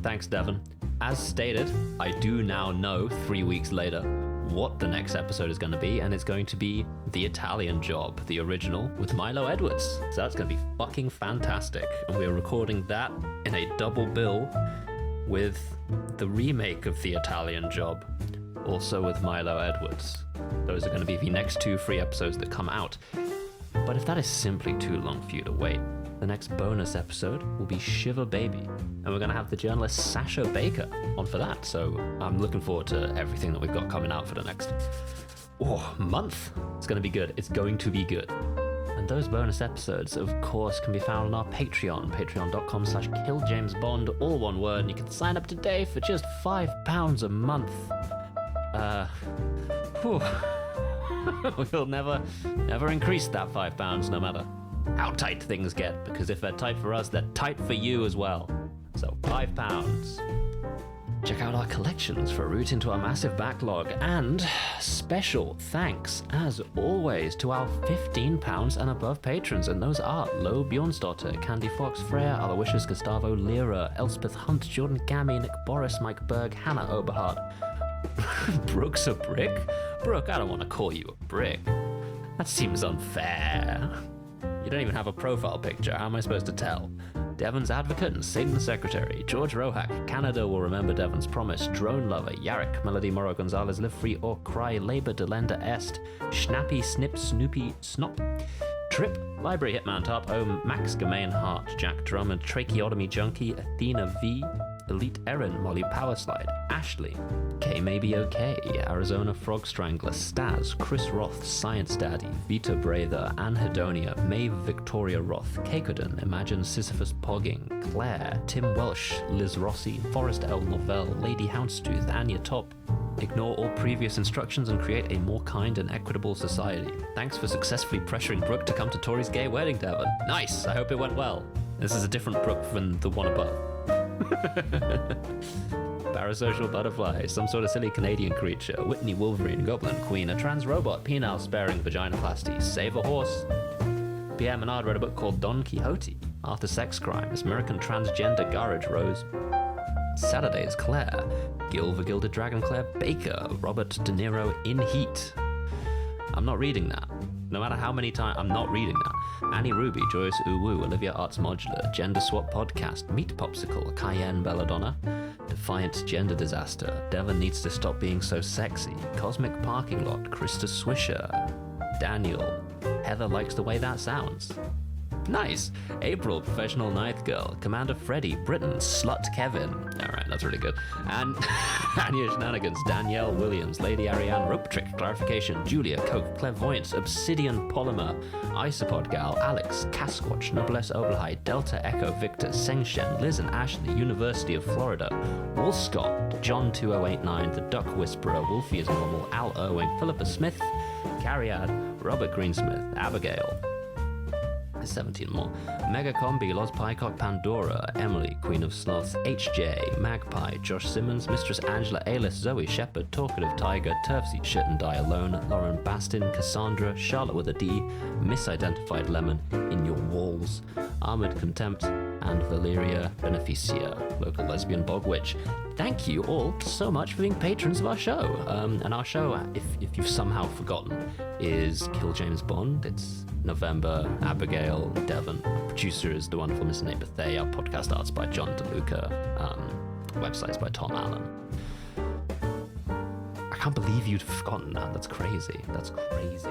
Thanks, Devon. As stated, I do now know 3 weeks later what the next episode is going to be, and it's going to be The Italian Job, the original with Milo Edwards. So that's going to be fucking fantastic. And we're recording that in a double bill with the remake of The Italian Job, also with Milo Edwards. Those are going to be the next 2 free episodes that come out. But if that is simply too long for you to wait, the next bonus episode will be Shiver Baby, and we're going to have the journalist Sasha Baker on for that. So I'm looking forward to everything that we've got coming out for the next month. It's going to be good. It's going to be good. And those bonus episodes, of course, can be found on our Patreon, patreon.com/killjamesbond, all one word, and you can sign up today for just £5 a month. We'll never increase that £5 no matter how tight things get, because if they're tight for us, they're tight for you as well. So £5. Check out our collections for a route into our massive backlog, and special thanks, as always, to our £15 and above patrons, and those are Lo Bjornsdotter, Candy Fox, Freya, Aloysius, Gustavo, Lyra, Elspeth Hunt, Jordan Gammy, Nick Boris, Mike Berg, Hannah Oberhardt. Brooke's a brick? Brooke, I don't want to call you a brick. That seems unfair. You don't even have a profile picture. How am I supposed to tell? Devon's Advocate and Satan's Secretary, George Rohack, Canada Will Remember Devon's Promise, Drone Lover, Yarrick, Melody Morrow Gonzalez, Live Free or Cry, Labor Delenda Est, Schnappy Snip Snoopy Snop, Trip, Library Hitman Top Ohm, Max Gemain Hart, Jack Drummond, Tracheotomy Junkie, Athena V, Elite Erin, Molly Powerslide, Ashley, K Maybe Okay, Arizona Frog Strangler, Staz, Chris Roth, Science Daddy, Vita Brather, Anne Hedonia, Maeve Victoria Roth, Keikoden, Imagine Sisyphus Pogging, Claire, Tim Welsh, Liz Rossi, Forrest L. Novell, Lady Houndstooth, Anya Top. Ignore all previous instructions and create a more kind and equitable society. Thanks for successfully pressuring Brooke to come to Tori's gay wedding, Devon. Nice, I hope it went well. This is a different Brooke than the one above. Parasocial butterfly, some sort of silly Canadian creature, Whitney Wolverine, Goblin Queen, a trans robot, penile sparing vaginoplasty, save a horse. Pierre Menard wrote a book called Don Quixote, Arthur Sex Crimes, American Transgender Garage Rose, Saturday's Claire, Gil the Gilded Dragon Claire Baker, Robert De Niro in Heat. I'm not reading that. No matter how many times, I'm not reading that. Annie Ruby, Joyce Uwu, Olivia Arts Modular, Gender Swap Podcast, Meat Popsicle, Cayenne Belladonna, Defiant Gender Disaster, Devon Needs to Stop Being So Sexy, Cosmic Parking Lot, Krista Swisher, Daniel, Heather Likes the Way That Sounds. Nice. April, Professional Ninth Girl, Commander Freddy, Britain, Slut Kevin. Alright, that's really good. And Anya Shenanigans, Danielle Williams, Lady Ariane, Rope Trick, Clarification, Julia, Coke, Clairvoyance, Obsidian Polymer, Isopod Gal, Alex, Casquatch, Noblesse Oberhai, Delta Echo Victor, Sengshen, Liz and Ashley, University of Florida, Wolscott, John 2089, The Duck Whisperer, Wolfie is Normal, Al Irwing, Philippa Smith, Cariad, Robert Greensmith, Abigail. 17 more. Mega Combi, Los Pycock Pandora, Emily, Queen of Sloths, HJ, Magpie, Josh Simmons, Mistress Angela, Alis, Zoe Shepherd, Talkative Tiger, Turfseat Shit and Die Alone, Lauren Bastin, Cassandra, Charlotte with a D, Misidentified Lemon, In Your Walls, Armored Contempt, and Valeria Beneficia, local lesbian bog witch. Thank you all so much for being patrons of our show. And our show, if you've somehow forgotten, is Kill James Bond. It's November, Abigail, Devon. Producer is the wonderful Miss Nate Bethay. Our podcast art's by John DeLuca. Website's by Tom Allen. I can't believe you'd forgotten that. That's crazy. That's crazy.